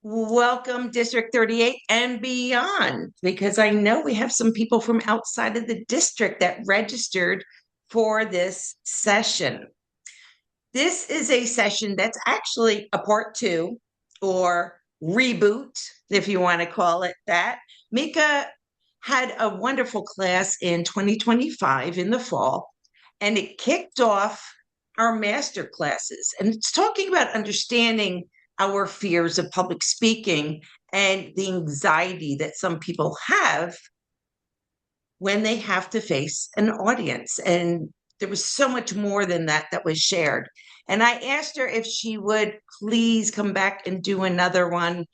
Welcome, District 38 and beyond, because I know we have some people from outside of the district that registered for this session. This is a session that's actually a part two or reboot, if you want to call it that. Meekah had a wonderful class in 2025 in the fall, and it kicked off our master classes. And it's talking about understanding our fears of public speaking and the anxiety that some people have when they have to face an audience. And there was so much more than that that was shared. And I asked her if she would please come back and do another one.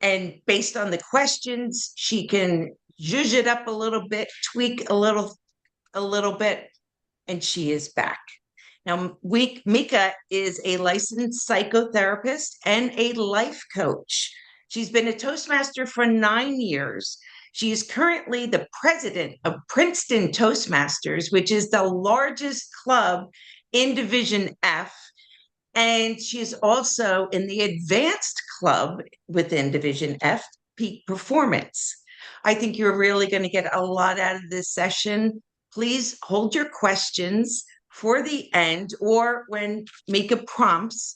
And based on the questions, she can zhuzh it up a little bit, tweak a little bit, and she is back. Now, Meekah is a licensed psychotherapist and a life coach. She's been a Toastmaster for 9 years. She is currently the president of Princeton Toastmasters, which is the largest club in Division F. And she is also in the advanced club within Division F, Peak Performance. I think you're really going to get a lot out of this session. Please hold your questions for the end, or when Meekah prompts,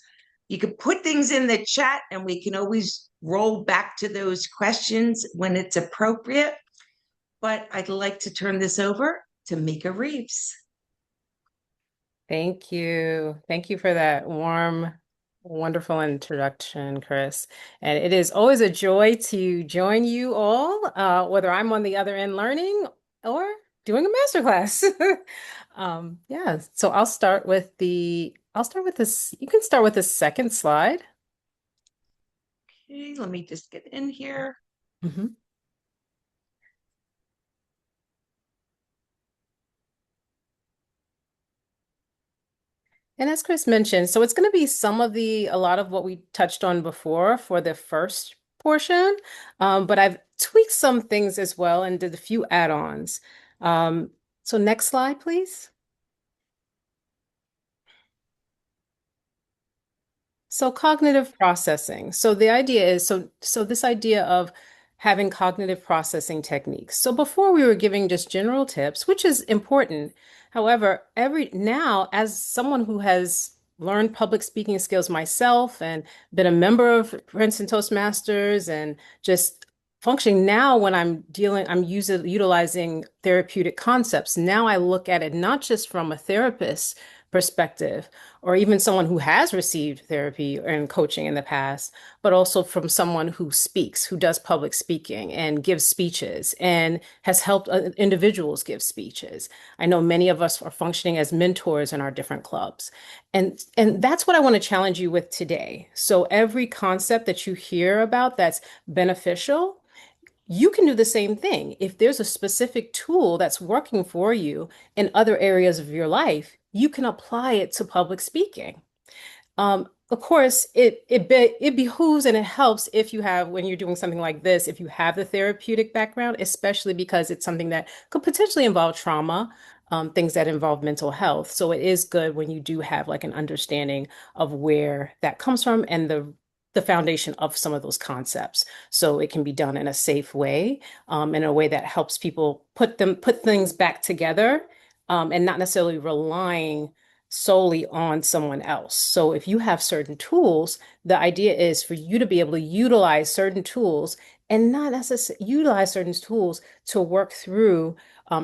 you can put things in the chat and we can always roll back to those questions when it's appropriate. But I'd like to turn this over to Meekah Reeves. Thank you. Thank you for that warm, wonderful introduction, Chris. And it is always a joy to join you all, whether I'm on the other end learning or doing a masterclass. Yeah, so I'll start with this. You can start with the second slide. Okay, let me just get in here. Mhm. And as Chris mentioned, so it's going to be a lot of what we touched on before for the first portion, but I've tweaked some things as well and did a few add-ons. So next slide, please. So cognitive processing. So the idea is so this idea of having cognitive processing techniques. So before we were giving just general tips, which is important. However, every now as someone who has learned public speaking skills myself and been a member of Princeton Toastmasters and just functioning now when I'm utilizing therapeutic concepts. Now I look at it not just from a therapist perspective, or even someone who has received therapy and coaching in the past, but also from someone who speaks, who does public speaking and gives speeches and has helped individuals give speeches. I know many of us are functioning as mentors in our different clubs. And that's what I want to challenge you with today. So every concept that you hear about that's beneficial, you can do the same thing. If there's a specific tool that's working for you in other areas of your life, you can apply it to public speaking. Of course, it behooves and it helps if you have, when you're doing something like this, if you have the therapeutic background, especially because it's something that could potentially involve trauma, things that involve mental health. So it is good when you do have like an understanding of where that comes from and the foundation of some of those concepts. So it can be done in a safe way, in a way that helps people put things back together, and not necessarily relying solely on someone else. So if you have certain tools, the idea is for you to be able to utilize certain tools and not necessarily utilize certain tools to work through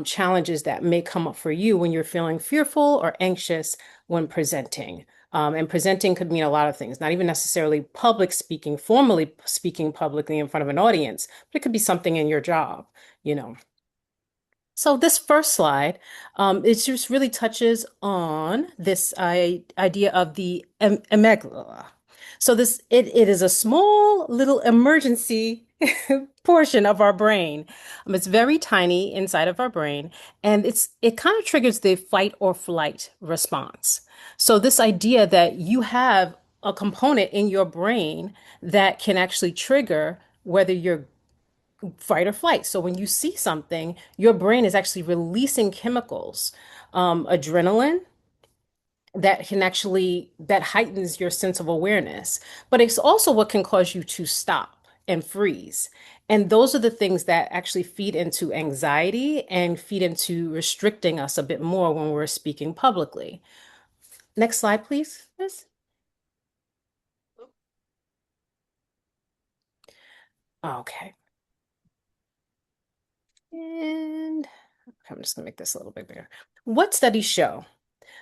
challenges that may come up for you when you're feeling fearful or anxious when presenting. And presenting could mean a lot of things, not even necessarily public speaking, formally speaking publicly in front of an audience, but it could be something in your job, you know. So this first slide, it just really touches on this idea of the amygdala. So it is a small little emergency portion of our brain. It's very tiny inside of our brain, and it kind of triggers the fight or flight response. So this idea that you have a component in your brain that can actually trigger whether you're fight or flight. So when you see something, your brain is actually releasing chemicals, adrenaline, that can actually that heightens your sense of awareness, but it's also what can cause you to stop and freeze. And those are the things that actually feed into anxiety and feed into restricting us a bit more when we're speaking publicly. Next slide, please. Yes. Okay. And I'm just going to make this a little bit bigger. What studies show?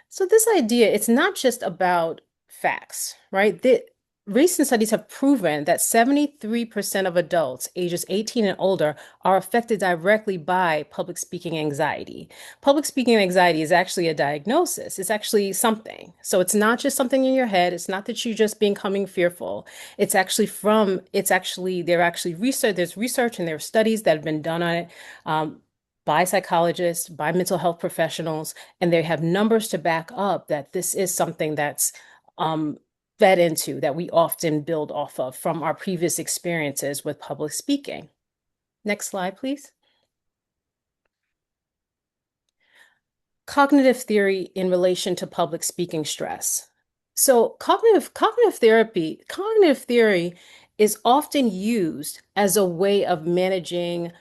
So this idea, it's not just about facts, right? The recent studies have proven that 73% of adults ages 18 and older are affected directly by public speaking anxiety. Public speaking anxiety is actually a diagnosis. It's actually something. So it's not just something in your head. It's not that you're just becoming fearful. They're actually research, there's research and there are studies that have been done on it. By psychologists, by mental health professionals, and they have numbers to back up that this is something that's um, fed into, that we often build off of from our previous experiences with public speaking. Next slide, please. Cognitive theory in relation to public speaking stress. So cognitive theory is often used as a way of managing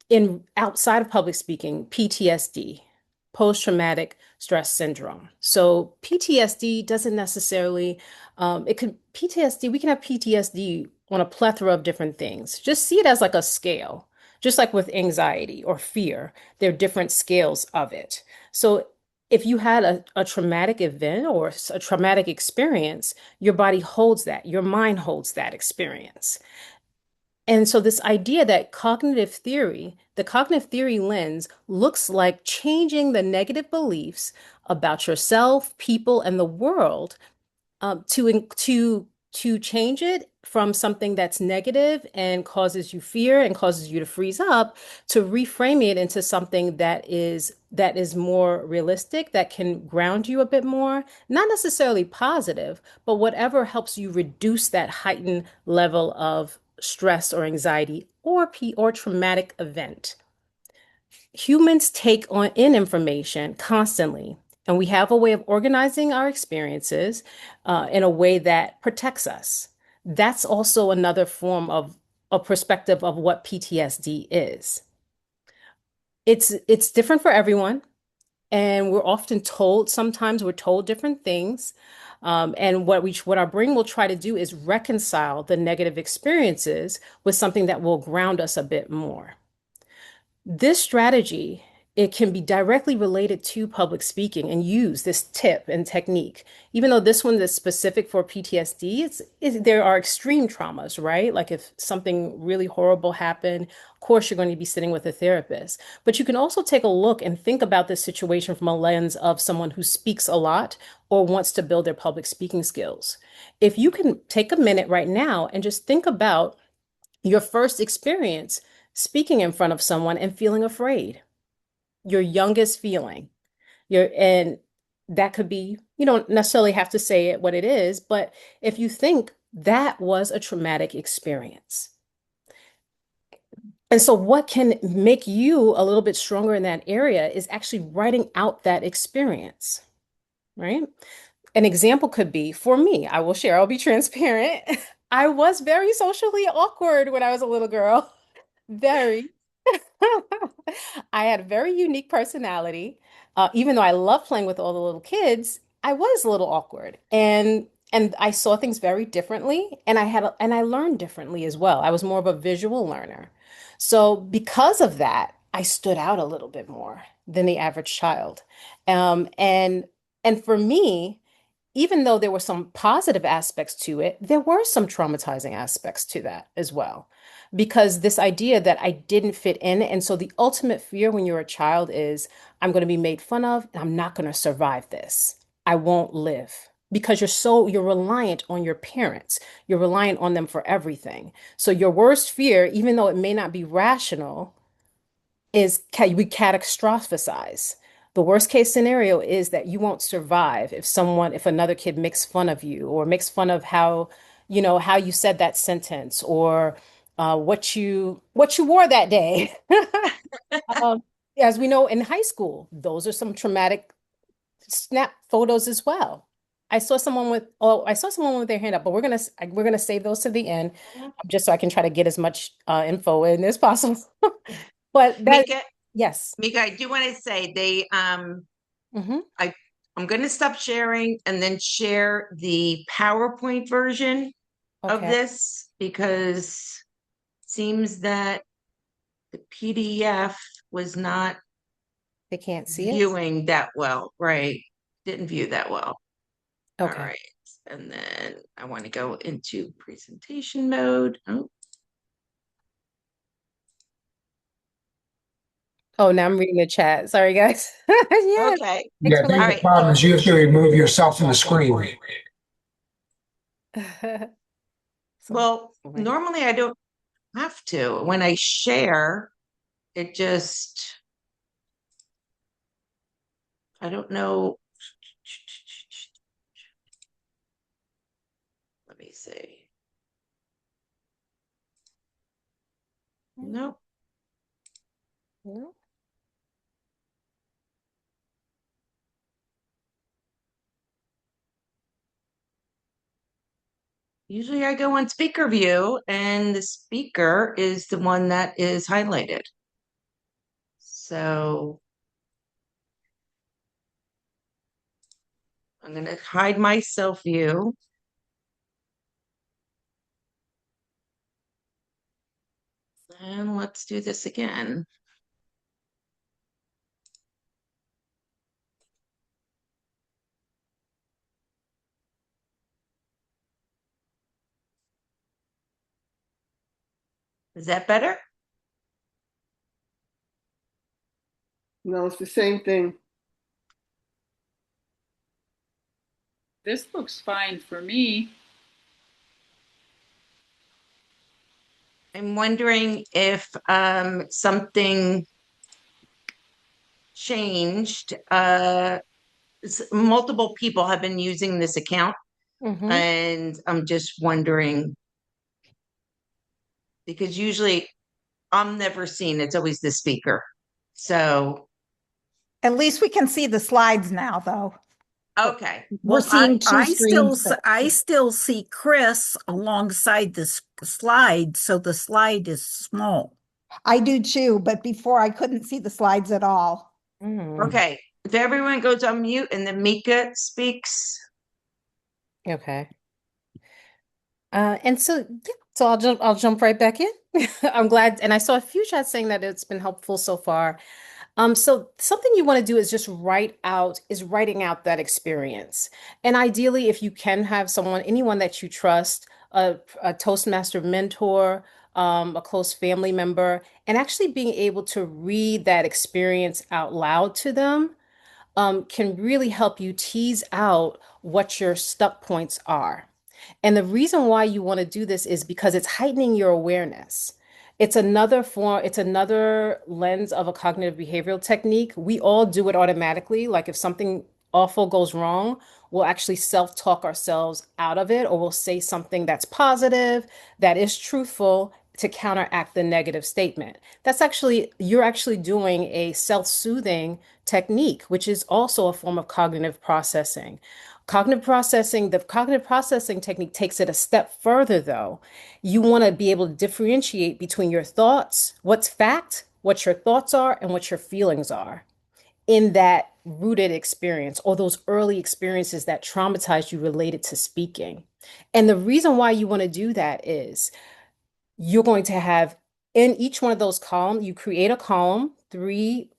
in outside of public speaking, PTSD, post-traumatic stress syndrome. So PTSD doesn't necessarily, we can have PTSD on a plethora of different things. Just see it as like a scale, just like with anxiety or fear, there are different scales of it. So if you had a traumatic event or a traumatic experience, your body holds that, your mind holds that experience. And so this idea that the cognitive theory lens looks like changing the negative beliefs about yourself, people, and the world to change it from something that's negative and causes you fear and causes you to freeze up to reframe it into something that is more realistic, that can ground you a bit more, not necessarily positive, but whatever helps you reduce that heightened level of stress or anxiety or traumatic event. Humans take on in information constantly, and we have a way of organizing our experiences in a way that protects us. That's also another form of a perspective of what PTSD is. It's different for everyone, and sometimes we're told different things. And what our brain will try to do is reconcile the negative experiences with something that will ground us a bit more. This strategy, it can be directly related to public speaking and use this tip and technique. Even though this one is specific for PTSD, there are extreme traumas, right? Like if something really horrible happened, of course you're going to be sitting with a therapist. But you can also take a look and think about this situation from a lens of someone who speaks a lot or wants to build their public speaking skills. If you can take a minute right now and just think about your first experience speaking in front of someone and feeling afraid, your youngest feeling. And that could be, you don't necessarily have to say it what it is, but if you think that was a traumatic experience. And so what can make you a little bit stronger in that area is actually writing out that experience, right? An example could be for me, I will share, I'll be transparent. I was very socially awkward when I was a little girl. Very. I had a very unique personality. Even though I love playing with all the little kids, I was a little awkward, and I saw things very differently, and I learned differently as well. I was more of a visual learner. So because of that, I stood out a little bit more than the average child. Um, and and for me, even though there were some positive aspects to it, there were some traumatizing aspects to that as well. Because this idea that I didn't fit in, and so the ultimate fear when you're a child is, I'm going to be made fun of and I'm not going to survive this. I won't live. Because you're reliant on your parents. You're reliant on them for everything. So your worst fear, even though it may not be rational, we catastrophize. The worst case scenario is that you won't survive if another kid makes fun of you or makes fun of how you said that sentence or what you wore that day. Um, as we know in high school, those are some traumatic. snap photos as well. I saw someone with their hand up, but we're gonna save those to the end, just so I can try to get as much info in as possible. But that, Mika, yes. Mika, I do want to say Hmm. I I'm going to stop sharing and then share the PowerPoint version of Okay. this because it seems that the PDF was not They can't see it. viewing that well, right? Didn't view that well. All Okay. right. And then I want to go into presentation mode. Oh, Oh, now I'm reading the chat. Sorry, guys. Yeah. okay. Thanks Yeah, I for think All the right. problem is you have to remove yourself from the screen. letting. So, Well, right. normally I don't have to. When I share, it just, I don't know. Let me see. Nope. No. Usually I go on speaker view and the speaker is the one that is highlighted. So I'm going to hide my self view. And let's do this again. Is that better? No, it's the same thing. This looks fine for me. I'm wondering if something changed. Multiple people have been using this account, Hmm. and I'm just wondering because usually I'm never seen, it's always the speaker. So, At least we can see the slides now, though. okay. We're Well, I seeing two I still screens, s- but I still see Chris alongside this slide, so the slide is small. I do too. But before I couldn't see the slides at all. Mm. Okay. If everyone goes on mute and then Meekah speaks, Okay. And so, yeah, so I'll jump right back in. I'm glad, and I saw a few chats saying that it's been helpful so far. So something you want to do is just writing out that experience. And ideally, if you can have anyone that you trust, a Toastmaster mentor, a close family member, and actually being able to read that experience out loud to them, can really help you tease out what your stuck points are. And the reason why you want to do this is because it's heightening your awareness. It's another lens of a cognitive behavioral technique. We all do it automatically. Like if something awful goes wrong, we'll actually self-talk ourselves out of it, or we'll say something that's positive, that is truthful to counteract the negative statement. You're actually doing a self-soothing technique, which is also a form of cognitive processing. The cognitive processing technique takes it a step further, though. You want to be able to differentiate between your thoughts, what's fact, what your thoughts are, and what your feelings are in that rooted experience or those early experiences that traumatized you related to speaking. And the reason why you want to do that is you're going to have in each one of those columns, you create a column, three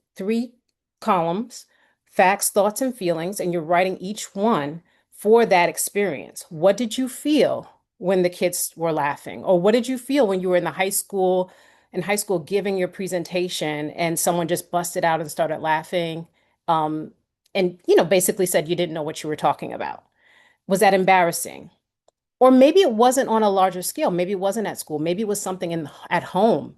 columns, facts, thoughts, and feelings, and you're writing each one for that experience. What did you feel when the kids were laughing? Or what did you feel when you were in high school giving your presentation and someone just busted out and started laughing? Um, and basically said you didn't know what you were talking about. Was that embarrassing? Or maybe it wasn't on a larger scale. Maybe it wasn't at school. Maybe it was something at home.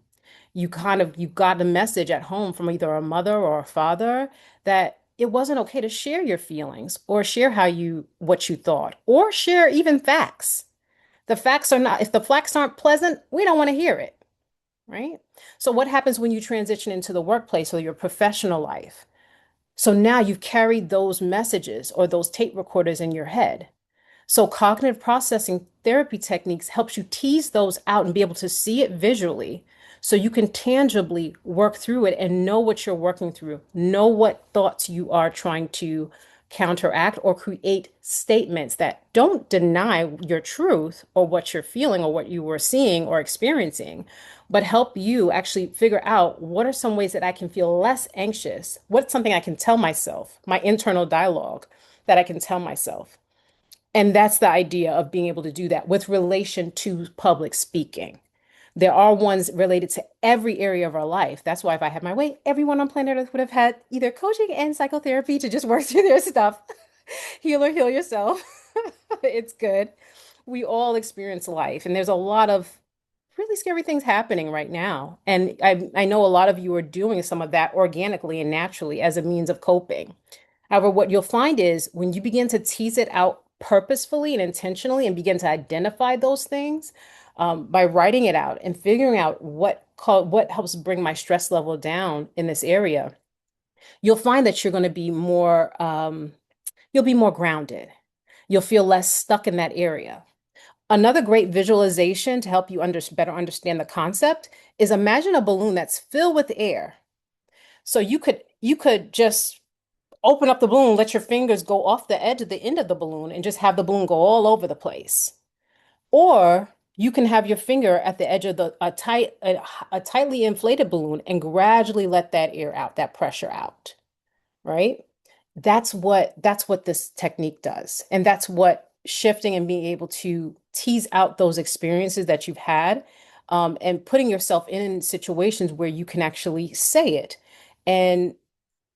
You got a message at home from either a mother or a father that it wasn't okay to share your feelings or share what you thought or share even facts. If the facts aren't pleasant, we don't want to hear it, right? So what happens when you transition into the workplace or your professional life? So now you've carried those messages or those tape recorders in your head. So cognitive processing therapy techniques helps you tease those out and be able to see it visually so you can tangibly work through it and know what you're working through, know what thoughts you are trying to counteract or create statements that don't deny your truth or what you're feeling or what you were seeing or experiencing, but help you actually figure out what are some ways that I can feel less anxious? What's something I can tell myself, my internal dialogue that I can tell myself? And that's the idea of being able to do that with relation to public speaking. There are ones related to every area of our life. That's why if I had my way, everyone on planet Earth would have had either coaching and psychotherapy to just work through their stuff. Heal yourself. It's good. We all experience life, and there's a lot of really scary things happening right now. And I know a lot of you are doing some of that organically and naturally as a means of coping. However, what you'll find is when you begin to tease it out purposefully and intentionally and begin to identify those things by writing it out and figuring out what helps bring my stress level down in this area, you'll find that you're going to be more you'll be more grounded. You'll feel less stuck in that area. Another great visualization to help you better understand the concept is imagine a balloon that's filled with air. So you could just open up the balloon, let your fingers go off the edge of the end of the balloon and just have the balloon go all over the place. Or you can have your finger at the edge of a tightly inflated balloon and gradually let that air out, that pressure out, right? That's what this technique does. And that's what shifting and being able to tease out those experiences that you've had, and putting yourself in situations where you can actually say it. And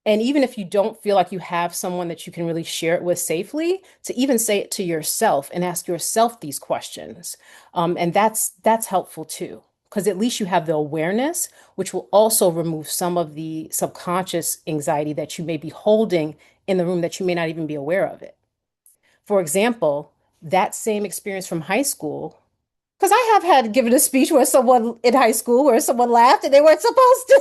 and even if you don't feel like you have someone that you can really share it with safely, to even say it to yourself and ask yourself these questions. And that's helpful too, because at least you have the awareness, which will also remove some of the subconscious anxiety that you may be holding in the room that you may not even be aware of it. For example, that same experience from high school, because I have had given a speech where someone in high school where someone laughed and they weren't supposed to.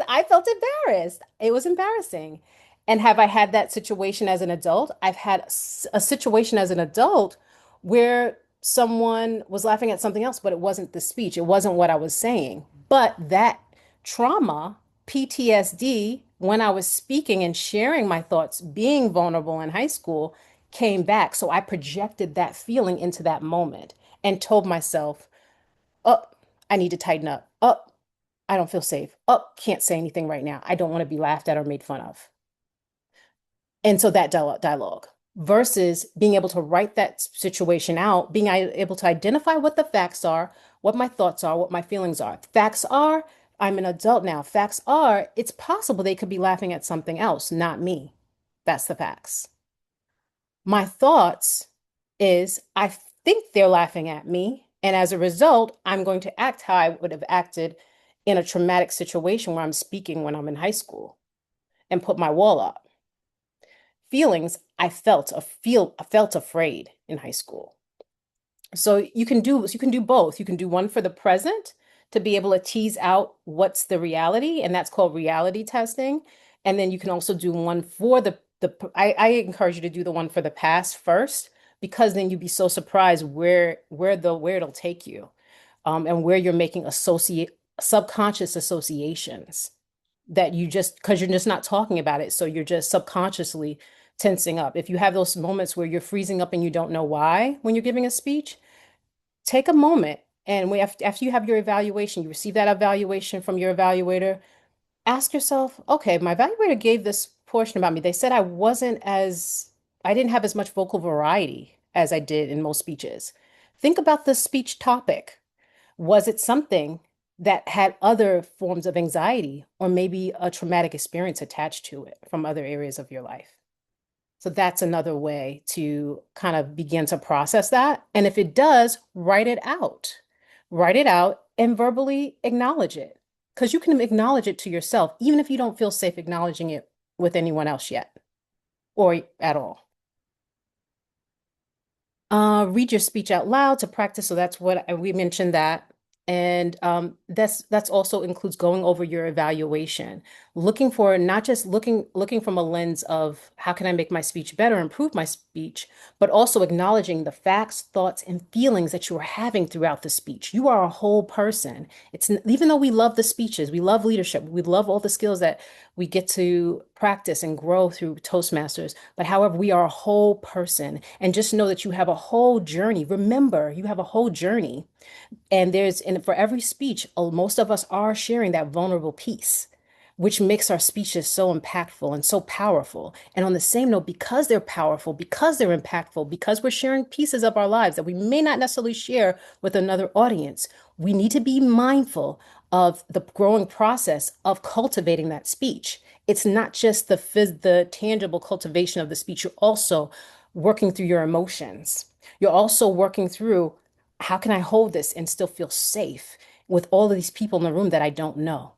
I felt embarrassed. It was embarrassing. And have I had that situation as an adult? I've had a situation as an adult where someone was laughing at something else, but it wasn't the speech. It wasn't what I was saying. But that trauma, PTSD, when I was speaking and sharing my thoughts, being vulnerable in high school, came back. So I projected that feeling into that moment and told myself, oh, I need to tighten up. Oh, I don't feel safe. Oh, can't say anything right now. I don't want to be laughed at or made fun of. And so that dialogue versus being able to write that situation out, being able to identify what the facts are, what my thoughts are, what my feelings are. Facts are, I'm an adult now. Facts are, it's possible they could be laughing at something else, not me. That's the facts. My thoughts is I think they're laughing at me. And as a result, I'm going to act how I would have acted in a traumatic situation where I'm speaking when I'm in high school and put my wall up. Feelings, I felt afraid in high school. So you can do both. You can do one for the present to be able to tease out what's the reality, and that's called reality testing. And then you can also do one for I encourage you to do the one for the past first, because then you'd be so surprised where it'll take you, and where you're making associate subconscious associations that because you're just not talking about it, so you're just subconsciously tensing up. If you have those moments where you're freezing up and you don't know why when you're giving a speech, take a moment and after you have your evaluation, you receive that evaluation from your evaluator, ask yourself, okay, my evaluator gave this portion about me. They said I didn't have as much vocal variety as I did in most speeches. Think about the speech topic. Was it something that had other forms of anxiety or maybe a traumatic experience attached to it from other areas of your life? So that's another way to kind of begin to process that. And if it does, write it out. Write it out and verbally acknowledge it. Because you can acknowledge it to yourself, even if you don't feel safe acknowledging it with anyone else yet or at all. Read your speech out loud to practice. So that's what we mentioned that. And that's also includes going over your evaluation, looking for not just looking from a lens of how can I make my speech better, improve my speech, but also acknowledging the facts, thoughts, and feelings that you are having throughout the speech. You are a whole person. Even though we love the speeches, we love leadership, we love all the skills that we get to practice and grow through Toastmasters. But however, we are a whole person, and just know that you have a whole journey. Remember, you have a whole journey. And for every speech, most of us are sharing that vulnerable piece, which makes our speeches so impactful and so powerful. And on the same note, because they're powerful, because they're impactful, because we're sharing pieces of our lives that we may not necessarily share with another audience, we need to be mindful of the growing process of cultivating that speech. It's not just the tangible cultivation of the speech, you're also working through your emotions. You're also working through how can I hold this and still feel safe with all of these people in the room that I don't know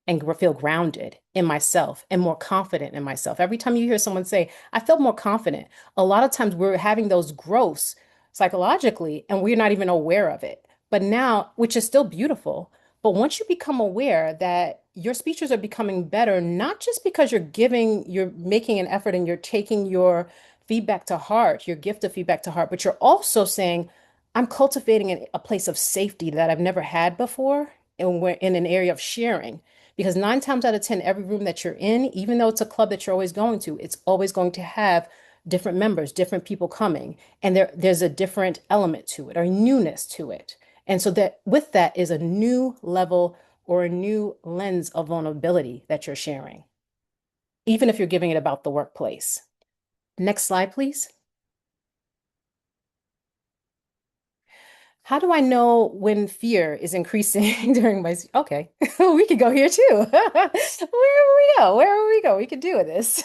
and feel grounded in myself and more confident in myself. Every time you hear someone say, I felt more confident, a lot of times we're having those growths psychologically and we're not even aware of it. But now, which is still beautiful, but once you become aware that your speeches are becoming better, not just because you're making an effort and you're taking your feedback to heart, your gift of feedback to heart, but you're also saying, I'm cultivating a place of safety that I've never had before, and we're in an area of sharing. Because 9 times out of 10, every room that you're in, even though it's a club that you're always going to, it's always going to have different members, different people coming, and there's a different element to it or newness to it. And so that with that is a new level or a new lens of vulnerability that you're sharing, even if you're giving it about the workplace. Next slide, please. How do I know when fear is increasing during okay, we could go here too. Where we go? Where we go? We could do this.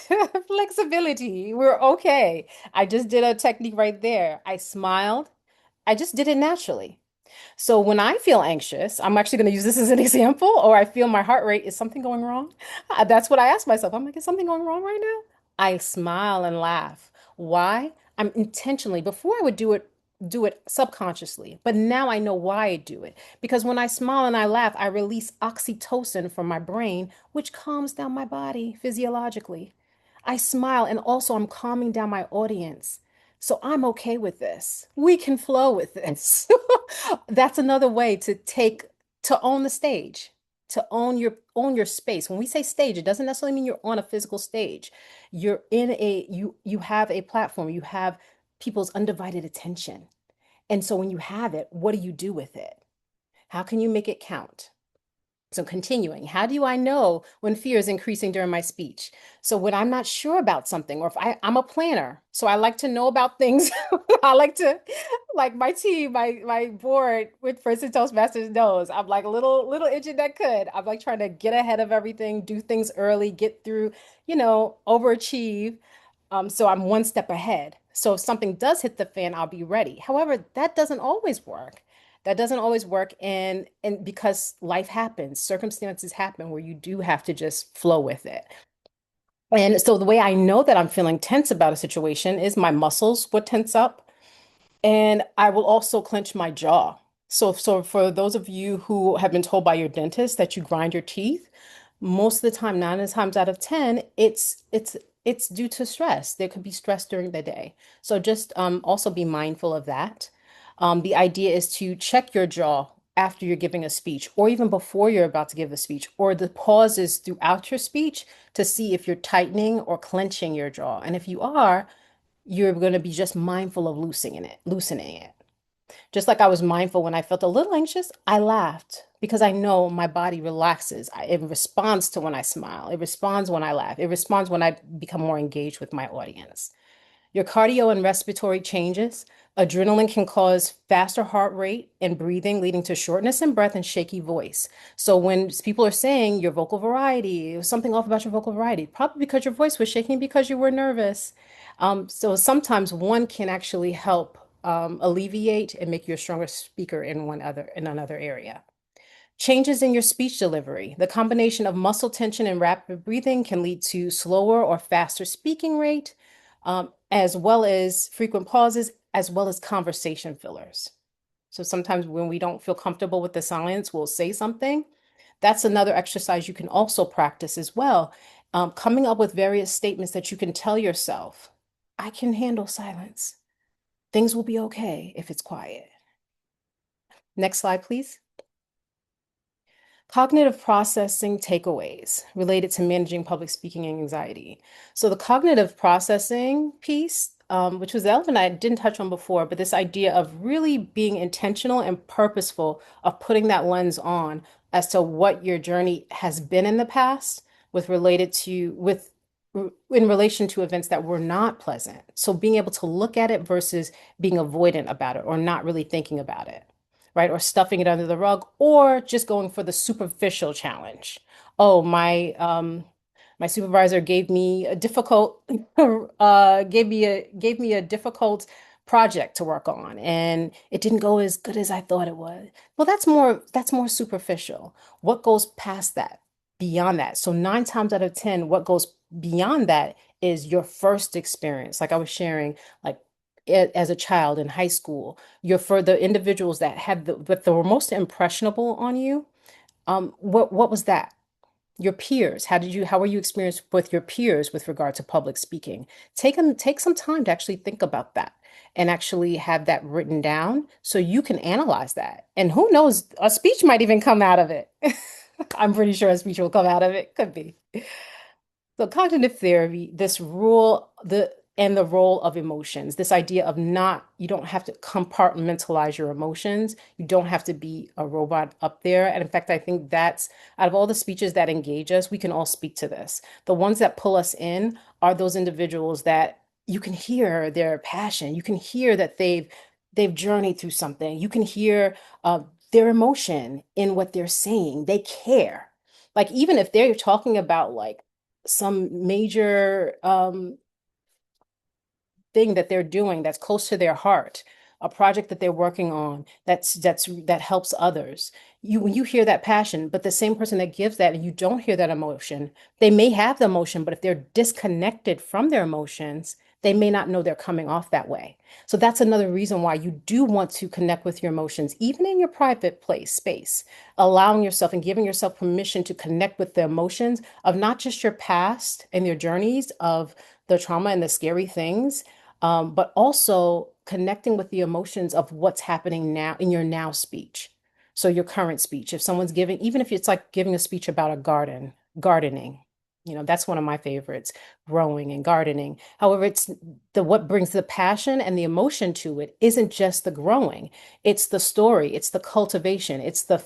Flexibility. We're okay. I just did a technique right there. I smiled. I just did it naturally. So when I feel anxious, I'm actually going to use this as an example, or I feel my heart rate, is something going wrong? That's what I ask myself. I'm like, is something going wrong right now? I smile and laugh. Why? I'm intentionally, before I would do it subconsciously, but now I know why I do it. Because when I smile and I laugh, I release oxytocin from my brain, which calms down my body physiologically. I smile and also I'm calming down my audience. So I'm okay with this. We can flow with this. That's another way to own the stage, to own your space. When we say stage, it doesn't necessarily mean you're on a physical stage. You have a platform, you have people's undivided attention. And so when you have it, what do you do with it? How can you make it count? So continuing, how do I know when fear is increasing during my speech? So when I'm not sure about something, or if I'm a planner, so I like to know about things. I like to, like my team, my board with First and Toastmasters knows I'm like a little engine that could. I'm like trying to get ahead of everything, do things early, get through, overachieve. So I'm one step ahead. So if something does hit the fan, I'll be ready. However, that doesn't always work. That doesn't always work, and because life happens, circumstances happen where you do have to just flow with it. And so the way I know that I'm feeling tense about a situation is my muscles would tense up, and I will also clench my jaw. So for those of you who have been told by your dentist that you grind your teeth, most of the time, 9 times out of 10, it's due to stress. There could be stress during the day. So just also be mindful of that. The idea is to check your jaw after you're giving a speech, or even before you're about to give a speech, or the pauses throughout your speech to see if you're tightening or clenching your jaw. And if you are, you're going to be just mindful of loosening it. Just like I was mindful when I felt a little anxious, I laughed because I know my body relaxes. It responds to when I smile. It responds when I laugh. It responds when I become more engaged with my audience. Your cardio and respiratory changes. Adrenaline can cause faster heart rate and breathing, leading to shortness in breath and shaky voice. So when people are saying your vocal variety, something off about your vocal variety, probably because your voice was shaking because you were nervous. So sometimes one can actually help alleviate and make you a stronger speaker in another area. Changes in your speech delivery. The combination of muscle tension and rapid breathing can lead to slower or faster speaking rate, as well as frequent pauses, as well as conversation fillers. So sometimes when we don't feel comfortable with the silence, we'll say something. That's another exercise you can also practice as well. Coming up with various statements that you can tell yourself, I can handle silence. Things will be okay if it's quiet. Next slide, please. Cognitive processing takeaways related to managing public speaking anxiety. So the cognitive processing piece, which was the element I didn't touch on before, but this idea of really being intentional and purposeful of putting that lens on as to what your journey has been in the past in relation to events that were not pleasant. So being able to look at it versus being avoidant about it or not really thinking about it, right? Or stuffing it under the rug, or just going for the superficial challenge. Oh, my supervisor gave me a difficult gave me a difficult project to work on, and it didn't go as good as I thought it would. Well, that's more superficial. What goes past that, beyond that? So 9 times out of 10, what goes beyond that is your first experience. Like I was sharing, like as a child in high school, you're for the individuals that had that were most impressionable on you. What was that? Your peers. How were you experienced with your peers with regard to public speaking? Take some time to actually think about that and actually have that written down so you can analyze that. And who knows, a speech might even come out of it. I'm pretty sure a speech will come out of it. Could be. So cognitive therapy, the role of emotions, this idea of you don't have to compartmentalize your emotions. You don't have to be a robot up there. And in fact, I think that's out of all the speeches that engage us, we can all speak to this. The ones that pull us in are those individuals that you can hear their passion. You can hear that they've journeyed through something. You can hear their emotion in what they're saying. They care. Like even if they're talking about like some major thing that they're doing that's close to their heart, a project that they're working on that helps others. When you hear that passion, but the same person that gives that and you don't hear that emotion, they may have the emotion, but if they're disconnected from their emotions, they may not know they're coming off that way. So that's another reason why you do want to connect with your emotions, even in your private space, allowing yourself and giving yourself permission to connect with the emotions of not just your past and your journeys of the trauma and the scary things, but also connecting with the emotions of what's happening now in your now speech. So your current speech, if someone's giving, even if it's like giving a speech about gardening, that's one of my favorites, growing and gardening. However, it's what brings the passion and the emotion to it isn't just the growing, it's the story, it's the cultivation, it's the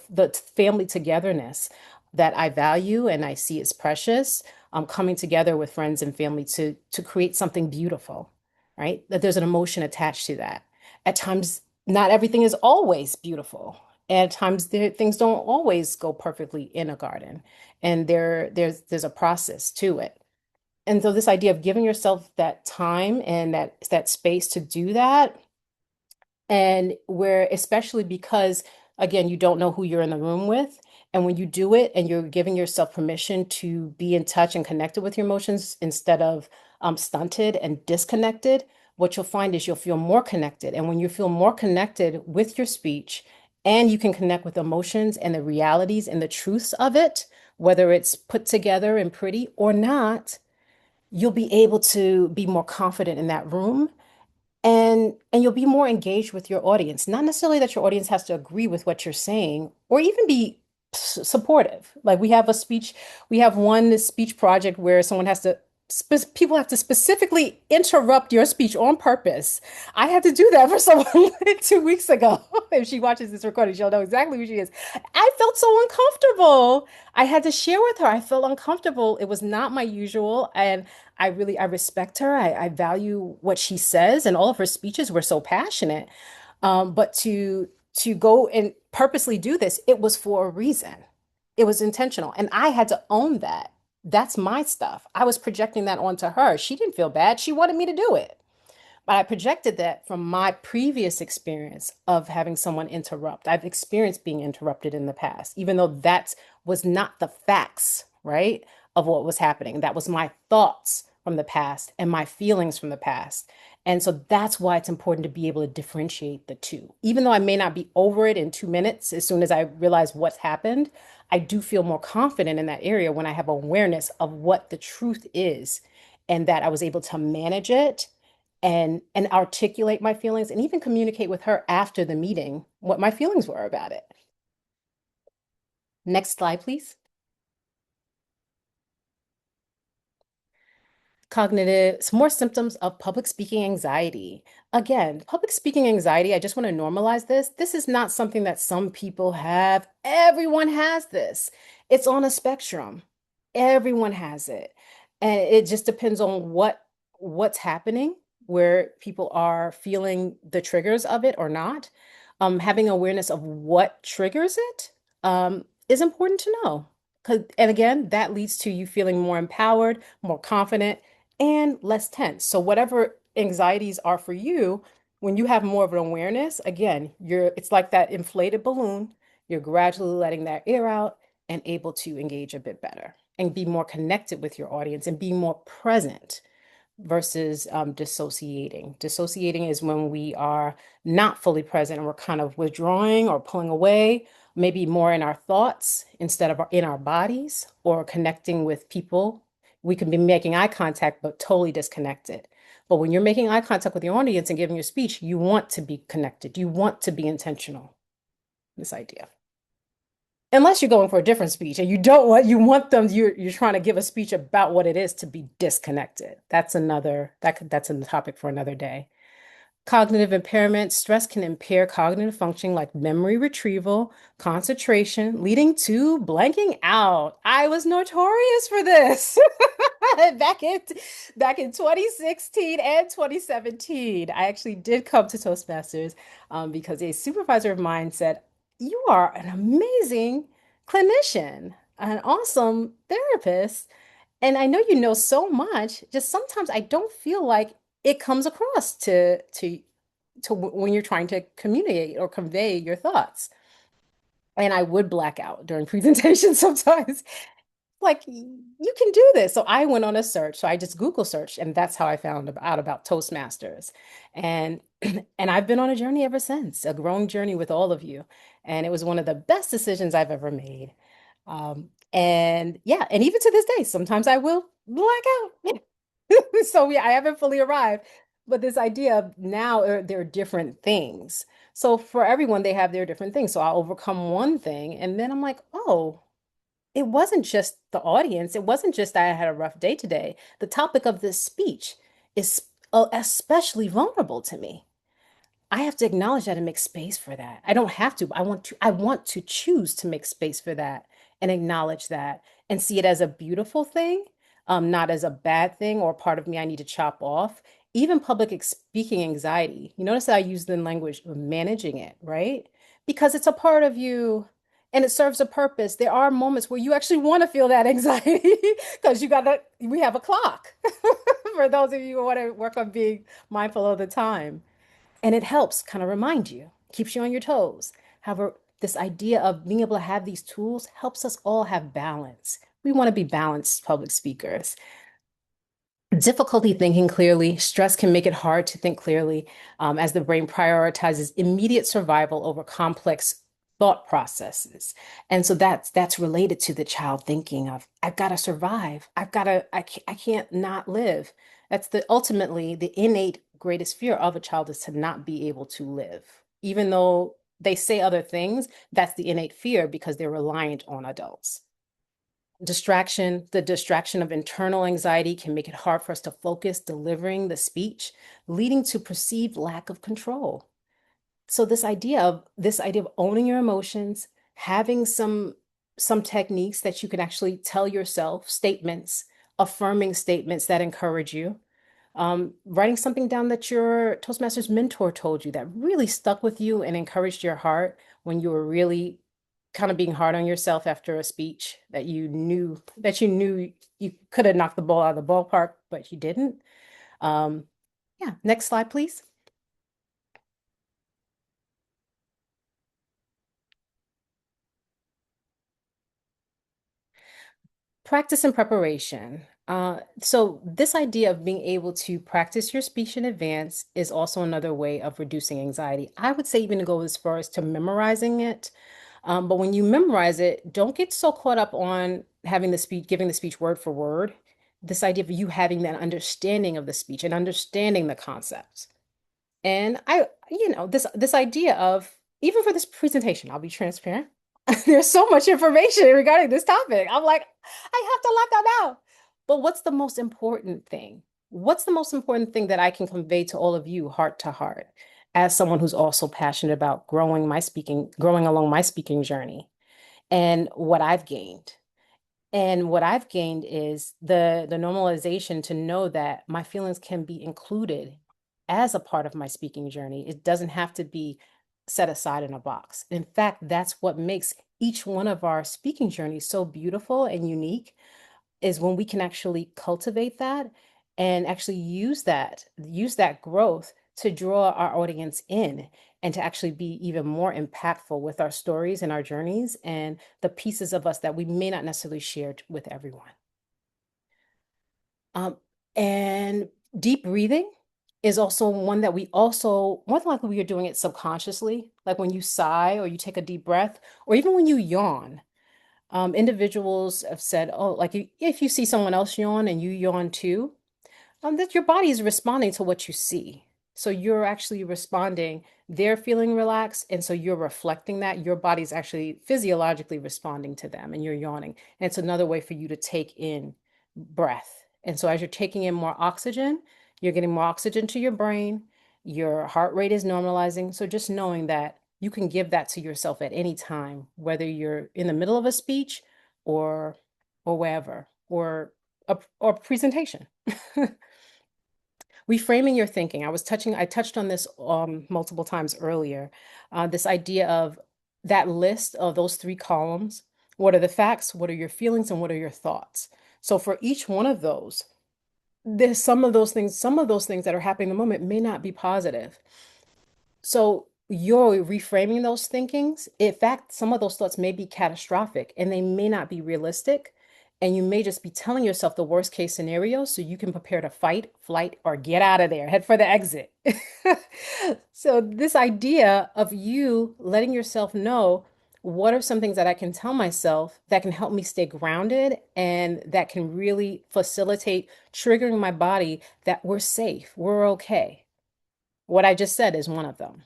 family togetherness that I value and I see as precious. Coming together with friends and family to create something beautiful, right? That there's an emotion attached to that. At times, not everything is always beautiful. At times, things don't always go perfectly in a garden, and there's a process to it. And so, this idea of giving yourself that time and that space to do that, and where especially because again you don't know who you're in the room with, and when you do it and you're giving yourself permission to be in touch and connected with your emotions instead of stunted and disconnected, what you'll find is you'll feel more connected. And when you feel more connected with your speech and you can connect with emotions and the realities and the truths of it, whether it's put together and pretty or not, you'll be able to be more confident in that room, and you'll be more engaged with your audience. Not necessarily that your audience has to agree with what you're saying or even be supportive. Like we have one speech project where someone has to people have to specifically interrupt your speech on purpose. I had to do that for someone 2 weeks ago. If she watches this recording, she'll know exactly who she is. I felt so uncomfortable. I had to share with her. I felt uncomfortable. It was not my usual. And I respect her. I value what she says, and all of her speeches were so passionate. But to go and purposely do this, it was for a reason. It was intentional, and I had to own that. That's my stuff. I was projecting that onto her. She didn't feel bad. She wanted me to do it. But I projected that from my previous experience of having someone interrupt. I've experienced being interrupted in the past, even though that was not the facts, right, of what was happening. That was my thoughts from the past and my feelings from the past. And so that's why it's important to be able to differentiate the two. Even though I may not be over it in 2 minutes, as soon as I realize what's happened, I do feel more confident in that area when I have awareness of what the truth is and that I was able to manage it and articulate my feelings and even communicate with her after the meeting what my feelings were about it. Next slide, please. Cognitive, some more symptoms of public speaking anxiety. Again, public speaking anxiety, I just want to normalize this. This is not something that some people have. Everyone has this. It's on a spectrum. Everyone has it. And it just depends on what's happening, where people are feeling the triggers of it or not. Having awareness of what triggers it is important to know. And again, that leads to you feeling more empowered, more confident, and less tense. So whatever anxieties are for you, when you have more of an awareness, again, it's like that inflated balloon. You're gradually letting that air out and able to engage a bit better and be more connected with your audience and be more present versus dissociating. Dissociating is when we are not fully present and we're kind of withdrawing or pulling away, maybe more in our thoughts instead of in our bodies or connecting with people. We can be making eye contact, but totally disconnected. But when you're making eye contact with your audience and giving your speech, you want to be connected. You want to be intentional. This idea. Unless you're going for a different speech and you want them, you're trying to give a speech about what it is to be disconnected. That's a topic for another day. Cognitive impairment, stress can impair cognitive functioning like memory retrieval, concentration, leading to blanking out. I was notorious for this back in back in 2016 and 2017. I actually did come to Toastmasters because a supervisor of mine said, "You are an amazing clinician, an awesome therapist, and I know you know so much. Just sometimes I don't feel like it comes across when you're trying to communicate or convey your thoughts." And I would black out during presentations sometimes. Like, you can do this. So I went on a search. So I just Google searched, and that's how I found out about Toastmasters. And and I've been on a journey ever since, a growing journey with all of you. And it was one of the best decisions I've ever made. And yeah, and even to this day, sometimes I will black out. So yeah, I haven't fully arrived. But this idea of now there are different things. So for everyone, they have their different things. So I'll overcome one thing, and then I'm like, oh, it wasn't just the audience. It wasn't just that I had a rough day today. The topic of this speech is especially vulnerable to me. I have to acknowledge that and make space for that. I don't have to. I want to choose to make space for that and acknowledge that and see it as a beautiful thing, not as a bad thing or part of me I need to chop off. Even public speaking anxiety. You notice that I use the language of managing it, right? Because it's a part of you and it serves a purpose. There are moments where you actually want to feel that anxiety because we have a clock. For those of you who want to work on being mindful of the time. And it helps kind of remind you, keeps you on your toes. However, this idea of being able to have these tools helps us all have balance. We want to be balanced public speakers. Difficulty thinking clearly, stress can make it hard to think clearly as the brain prioritizes immediate survival over complex thought processes. And so that's related to the child thinking of, I've got to survive. I can't not live. That's ultimately the innate greatest fear of a child is to not be able to live. Even though they say other things, that's the innate fear because they're reliant on adults. The distraction of internal anxiety can make it hard for us to focus delivering the speech, leading to perceived lack of control. So this idea of owning your emotions, having some techniques that you can actually tell yourself, statements, affirming statements that encourage you, writing something down that your Toastmasters mentor told you that really stuck with you and encouraged your heart when you were really kind of being hard on yourself after a speech that you could have knocked the ball out of the ballpark, but you didn't. Yeah, next slide, please. Practice and preparation. So this idea of being able to practice your speech in advance is also another way of reducing anxiety. I would say even to go as far as to memorizing it. But when you memorize it, don't get so caught up on having the speech, giving the speech word for word. This idea of you having that understanding of the speech and understanding the concepts. And this idea of even for this presentation, I'll be transparent. There's so much information regarding this topic. I'm like, I have to let that out. But what's the most important thing? What's the most important thing that I can convey to all of you heart to heart as someone who's also passionate about growing along my speaking journey and what I've gained? And what I've gained is the normalization to know that my feelings can be included as a part of my speaking journey. It doesn't have to be set aside in a box. In fact, that's what makes each one of our speaking journeys so beautiful and unique is when we can actually cultivate that and actually use that growth to draw our audience in and to actually be even more impactful with our stories and our journeys and the pieces of us that we may not necessarily share with everyone. Um, and deep breathing is also one that we also, more than likely, we are doing it subconsciously, like when you sigh or you take a deep breath, or even when you yawn. Individuals have said, oh, like if you see someone else yawn and you yawn too, that your body is responding to what you see. So you're actually responding, they're feeling relaxed. And so you're reflecting that your body's actually physiologically responding to them and you're yawning. And it's another way for you to take in breath. And so as you're taking in more oxygen, you're getting more oxygen to your brain, your heart rate is normalizing. So just knowing that you can give that to yourself at any time, whether you're in the middle of a speech or wherever, or presentation. Reframing your thinking. I touched on this multiple times earlier. This idea of that list of those three columns. What are the facts? What are your feelings? And what are your thoughts? So for each one of those, there's some of those things that are happening in the moment may not be positive. So you're reframing those thinkings. In fact, some of those thoughts may be catastrophic and they may not be realistic. And you may just be telling yourself the worst case scenario so you can prepare to fight, flight, or get out of there, head for the exit. So, this idea of you letting yourself know what are some things that I can tell myself that can help me stay grounded and that can really facilitate triggering my body that we're safe, we're okay. What I just said is one of them.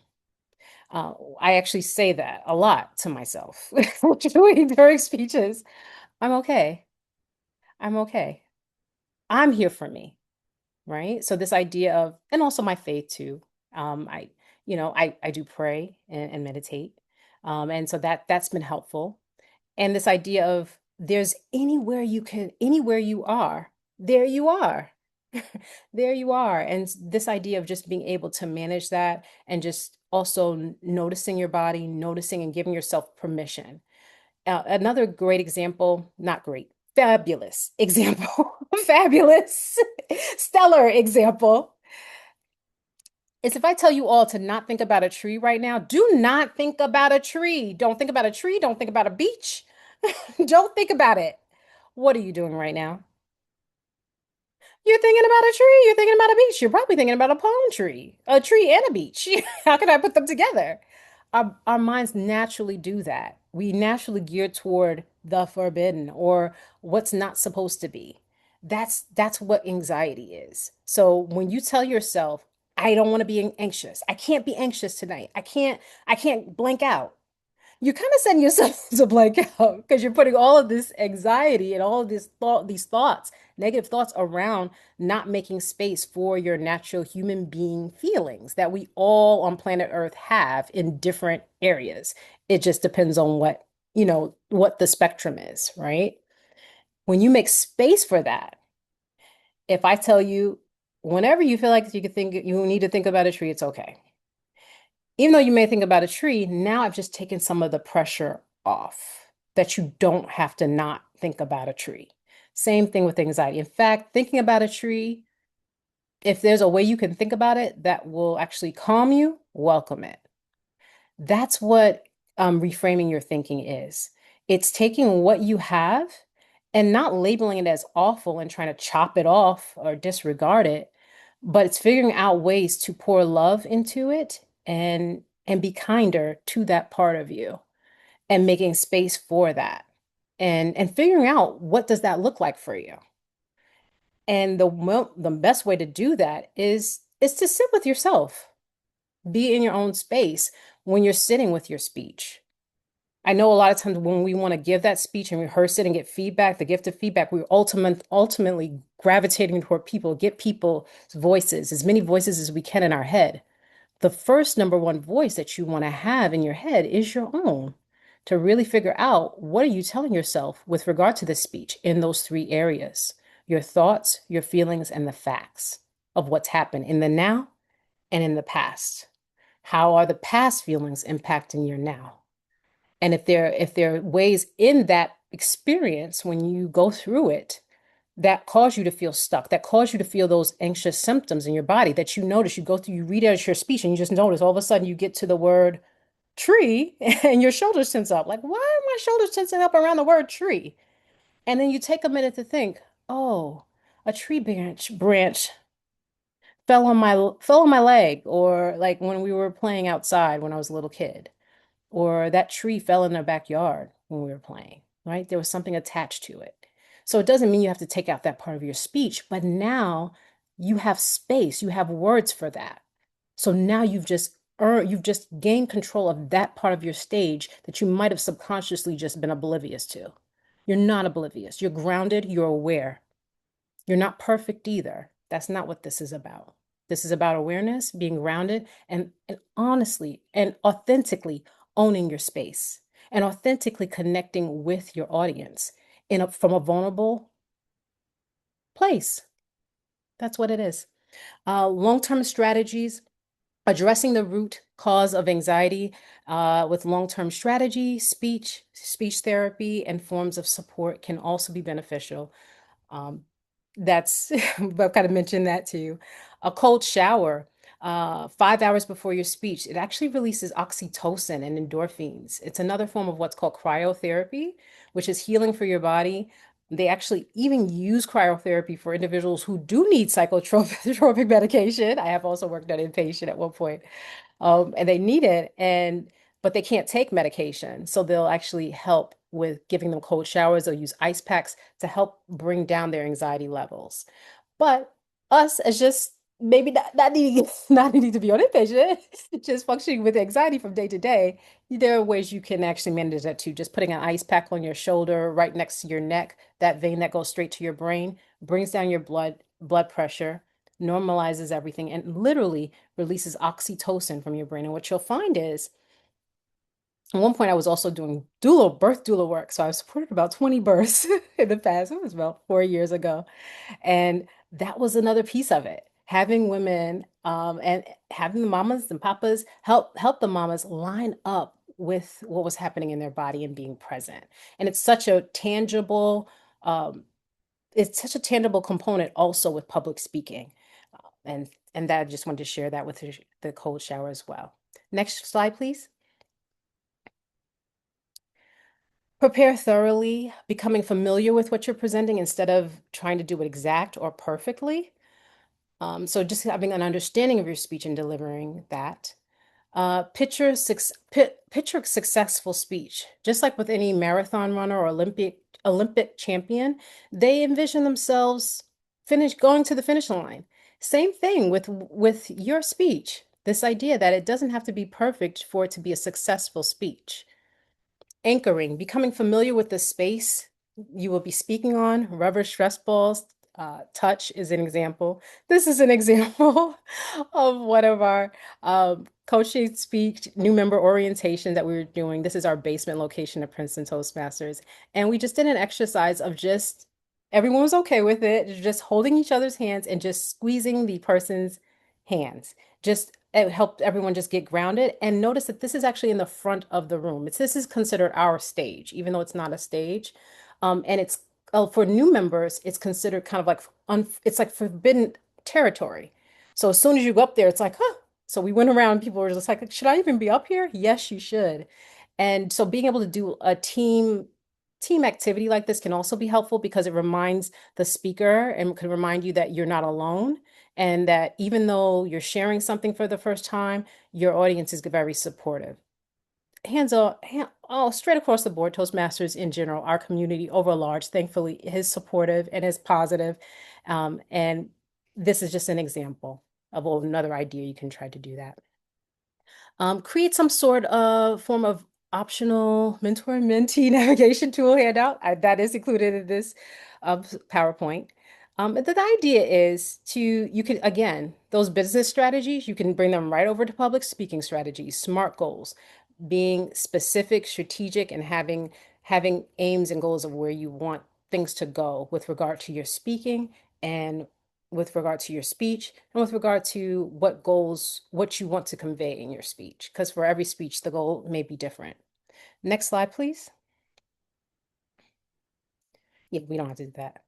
I actually say that a lot to myself during speeches. I'm okay. I'm okay. I'm here for me, right? So this idea of, and also my faith too. I, I do pray and meditate, and so that's been helpful. And this idea of there's anywhere you are, there you are. There you are. And this idea of just being able to manage that and just also noticing your body, noticing and giving yourself permission. Another great example, not great, fabulous example, fabulous, stellar example is if I tell you all to not think about a tree right now, do not think about a tree. Don't think about a tree. Don't think about a beach. Don't think about it. What are you doing right now? You're thinking about a tree. You're thinking about a beach. You're probably thinking about a tree and a beach. How can I put them together? Our minds naturally do that. We naturally gear toward the forbidden or what's not supposed to be. That's what anxiety is. So when you tell yourself, I don't want to be anxious. I can't be anxious tonight. I can't blank out. You're kind of setting yourself to blank out because you're putting all of this anxiety and all of these thoughts, negative thoughts around not making space for your natural human being feelings that we all on planet Earth have in different areas. It just depends on what the spectrum is, right? When you make space for that, if I tell you, whenever you feel like you need to think about a tree, it's okay. Even though you may think about a tree, now I've just taken some of the pressure off that you don't have to not think about a tree. Same thing with anxiety. In fact, thinking about a tree, if there's a way you can think about it that will actually calm you, welcome it. That's what reframing your thinking is. It's taking what you have and not labeling it as awful and trying to chop it off or disregard it, but it's figuring out ways to pour love into it and be kinder to that part of you and making space for that and figuring out what does that look like for you. And the best way to do that is to sit with yourself, be in your own space when you're sitting with your speech. I know a lot of times when we want to give that speech and rehearse it and get feedback, the gift of feedback, we're ultimately gravitating toward people, get people's voices, as many voices as we can in our head. The first number one voice that you want to have in your head is your own. To really figure out what are you telling yourself with regard to this speech in those three areas: your thoughts, your feelings, and the facts of what's happened in the now and in the past. How are the past feelings impacting your now? And if there are ways in that experience when you go through it that cause you to feel stuck, that cause you to feel those anxious symptoms in your body that you notice, you go through, you read out your speech and you just notice all of a sudden you get to the word tree and your shoulders tense up. Like, why are my shoulders tensing up around the word tree? And then you take a minute to think, oh, a tree branch fell on my leg, or like when we were playing outside when I was a little kid, or that tree fell in their backyard when we were playing, right? There was something attached to it. So it doesn't mean you have to take out that part of your speech, but now you have space, you have words for that. So now you've just gained control of that part of your stage that you might have subconsciously just been oblivious to. You're not oblivious. You're grounded, you're aware. You're not perfect either. That's not what this is about. This is about awareness, being grounded, and honestly and authentically owning your space and authentically connecting with your audience from a vulnerable place. That's what it is. Long-term strategies, addressing the root cause of anxiety with long-term strategy, speech therapy, and forms of support can also be beneficial. Um, that's, I've kind of mentioned that to you. A cold shower, 5 hours before your speech, it actually releases oxytocin and endorphins. It's another form of what's called cryotherapy, which is healing for your body. They actually even use cryotherapy for individuals who do need psychotropic medication. I have also worked on inpatient at one point, and they need it, but they can't take medication. So they'll actually help with giving them cold showers. They'll use ice packs to help bring down their anxiety levels. But us as just maybe not needing not needing to be on inpatient, just functioning with anxiety from day to day, there are ways you can actually manage that too. Just putting an ice pack on your shoulder right next to your neck, that vein that goes straight to your brain, brings down your blood pressure, normalizes everything, and literally releases oxytocin from your brain. And what you'll find is, at one point, I was also doing birth doula work. So I've supported about 20 births in the past. It was about 4 years ago. And that was another piece of it. Having women and having the mamas and papas help the mamas line up with what was happening in their body and being present. And um, it's such a tangible component also with public speaking. And that I just wanted to share that with the cold shower as well. Next slide, please. Prepare thoroughly, becoming familiar with what you're presenting instead of trying to do it exact or perfectly. So just having an understanding of your speech and delivering that. Picture a successful speech. Just like with any marathon runner or Olympic champion, they envision themselves going to the finish line. Same thing with your speech. This idea that it doesn't have to be perfect for it to be a successful speech. Anchoring, becoming familiar with the space you will be speaking on. Rubber stress balls, touch is an example. This is an example of one of our coaching speak new member orientation that we were doing. This is our basement location at Princeton Toastmasters. And we just did an exercise of just, everyone was okay with it, just holding each other's hands and just squeezing the person's hands. Just it helped everyone just get grounded and notice that this is actually in the front of the room. This is considered our stage, even though it's not a stage. And it's for new members, it's considered kind of like it's like forbidden territory. So as soon as you go up there, it's like, huh. So we went around, people were just like, should I even be up here? Yes, you should. And so being able to do a team Team activity like this can also be helpful because it reminds the speaker and can remind you that you're not alone and that even though you're sharing something for the first time, your audience is very supportive. Straight across the board, Toastmasters in general, our community over large, thankfully, is supportive and is positive. And this is just an example of another idea you can try to do that. Create some sort of form of optional mentor-mentee navigation tool handout. That is included in this PowerPoint. The idea is you can, again, those business strategies, you can bring them right over to public speaking strategies, SMART goals, being specific, strategic, and having aims and goals of where you want things to go with regard to your speaking and with regard to your speech and with regard to what you want to convey in your speech. Because for every speech, the goal may be different. Next slide, please. Yeah, we don't have to do that.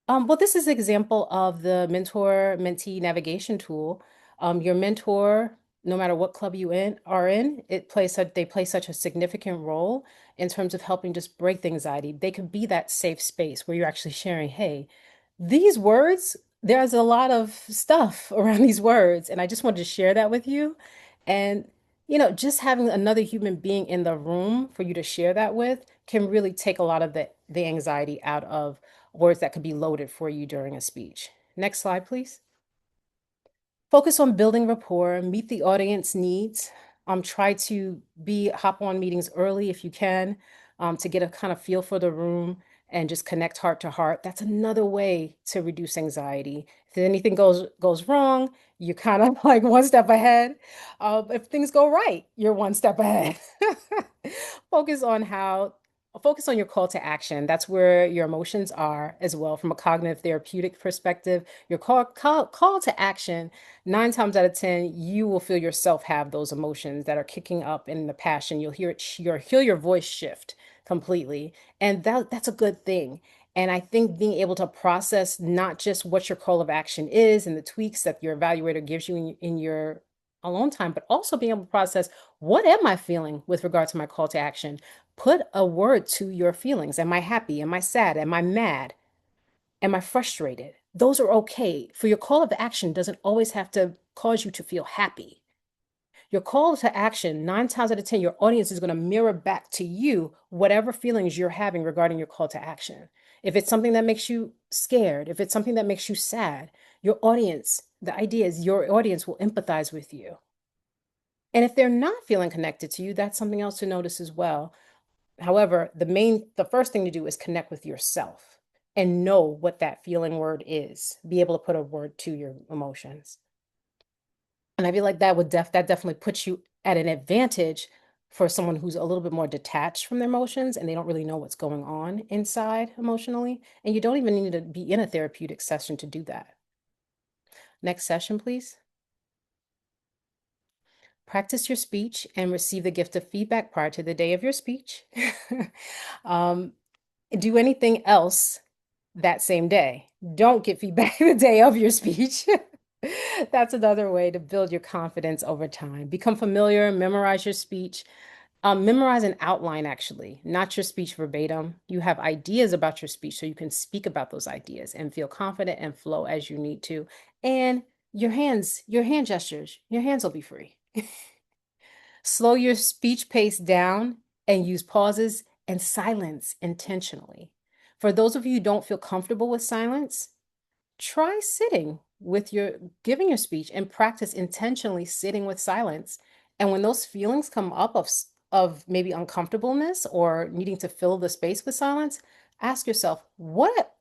Well, this is an example of the mentor-mentee navigation tool. Your mentor, no matter what club are in, they play such a significant role in terms of helping just break the anxiety. They could be that safe space where you're actually sharing, hey, these words, there's a lot of stuff around these words, and I just wanted to share that with you. And just having another human being in the room for you to share that with can really take a lot of the anxiety out of words that could be loaded for you during a speech. Next slide, please. Focus on building rapport, meet the audience needs. Try to hop on meetings early if you can, to get a kind of feel for the room and just connect heart to heart. That's another way to reduce anxiety. If anything goes wrong, you're kind of like one step ahead. If things go right, you're one step ahead. Focus on Focus on your call to action. That's where your emotions are as well from a cognitive therapeutic perspective. Your call to action, 9 times out of 10, you will feel yourself have those emotions that are kicking up in the passion. You'll hear your voice shift completely. And that's a good thing. And I think being able to process not just what your call of action is and the tweaks that your evaluator gives you in your alone time, but also being able to process what am I feeling with regard to my call to action? Put a word to your feelings. Am I happy? Am I sad? Am I mad? Am I frustrated? Those are okay. For your call of action doesn't always have to cause you to feel happy. Your call to action, 9 times out of 10, your audience is going to mirror back to you whatever feelings you're having regarding your call to action. If it's something that makes you scared, if it's something that makes you sad, the idea is your audience will empathize with you. And if they're not feeling connected to you, that's something else to notice as well. However, the first thing to do is connect with yourself and know what that feeling word is. Be able to put a word to your emotions. And I feel like that definitely puts you at an advantage for someone who's a little bit more detached from their emotions and they don't really know what's going on inside emotionally. And you don't even need to be in a therapeutic session to do that. Next session, please. Practice your speech and receive the gift of feedback prior to the day of your speech. Do anything else that same day. Don't get feedback the day of your speech. That's another way to build your confidence over time. Become familiar, memorize your speech. Memorize an outline, actually, not your speech verbatim. You have ideas about your speech, so you can speak about those ideas and feel confident and flow as you need to. And your hand gestures, your hands will be free. Slow your speech pace down and use pauses and silence intentionally. For those of you who don't feel comfortable with silence, try giving your speech and practice intentionally sitting with silence. And when those feelings come up of maybe uncomfortableness or needing to fill the space with silence, ask yourself, what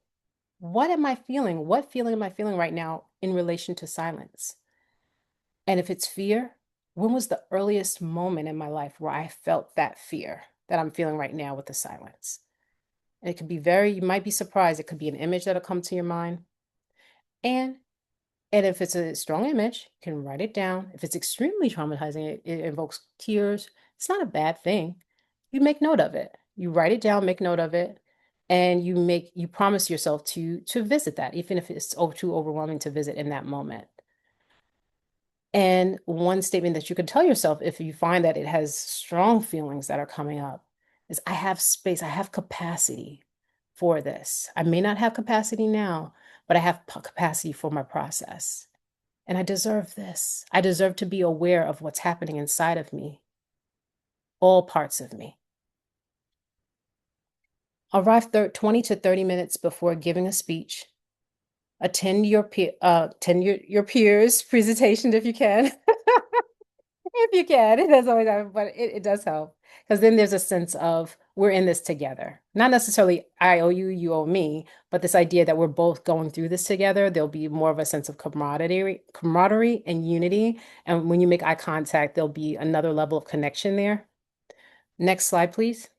am I feeling? What feeling am I feeling right now in relation to silence? And if it's fear, when was the earliest moment in my life where I felt that fear that I'm feeling right now with the silence? And it could be you might be surprised. It could be an image that'll come to your mind. And if it's a strong image, you can write it down. If it's extremely traumatizing, it invokes tears. It's not a bad thing. You make note of it. You write it down, make note of it, and you promise yourself to visit that, even if it's too overwhelming to visit in that moment. And one statement that you could tell yourself if you find that it has strong feelings that are coming up is I have space, I have capacity for this. I may not have capacity now, but I have capacity for my process. And I deserve this. I deserve to be aware of what's happening inside of me, all parts of me. Arrive 20 to 30 minutes before giving a speech. Attend your peers' presentation if you can. If you can, it does always happen, but it does help because then there's a sense of we're in this together. Not necessarily I owe you, you owe me, but this idea that we're both going through this together, there'll be more of a sense of camaraderie and unity. And when you make eye contact, there'll be another level of connection there. Next slide, please.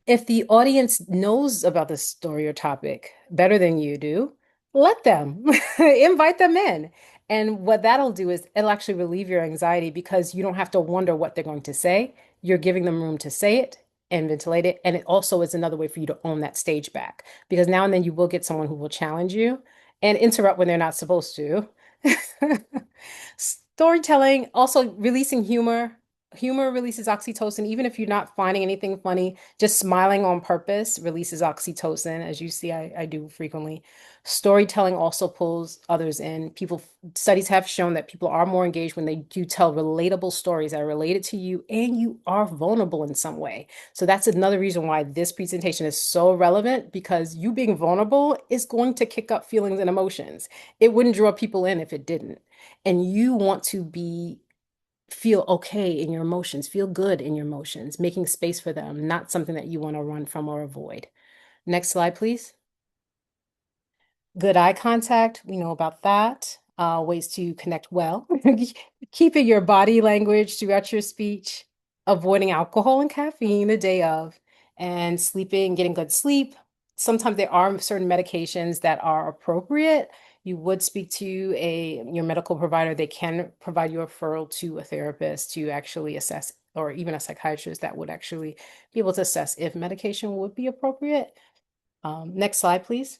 If the audience knows about the story or topic better than you do, let them invite them in. And what that'll do is it'll actually relieve your anxiety because you don't have to wonder what they're going to say. You're giving them room to say it and ventilate it. And it also is another way for you to own that stage back because now and then you will get someone who will challenge you and interrupt when they're not supposed to. Storytelling, also releasing humor. Humor releases oxytocin, even if you're not finding anything funny, just smiling on purpose releases oxytocin, as you see, I do frequently. Storytelling also pulls others in. Studies have shown that people are more engaged when they do tell relatable stories that are related to you and you are vulnerable in some way. So that's another reason why this presentation is so relevant because you being vulnerable is going to kick up feelings and emotions. It wouldn't draw people in if it didn't. And you want to feel okay in your emotions, feel good in your emotions, making space for them, not something that you want to run from or avoid. Next slide, please. Good eye contact, we know about that. Ways to connect well. Keeping your body language throughout your speech, avoiding alcohol and caffeine the day of, and sleeping, getting good sleep. Sometimes there are certain medications that are appropriate. You would speak to your medical provider. They can provide you a referral to a therapist to actually assess, or even a psychiatrist that would actually be able to assess if medication would be appropriate. Next slide, please.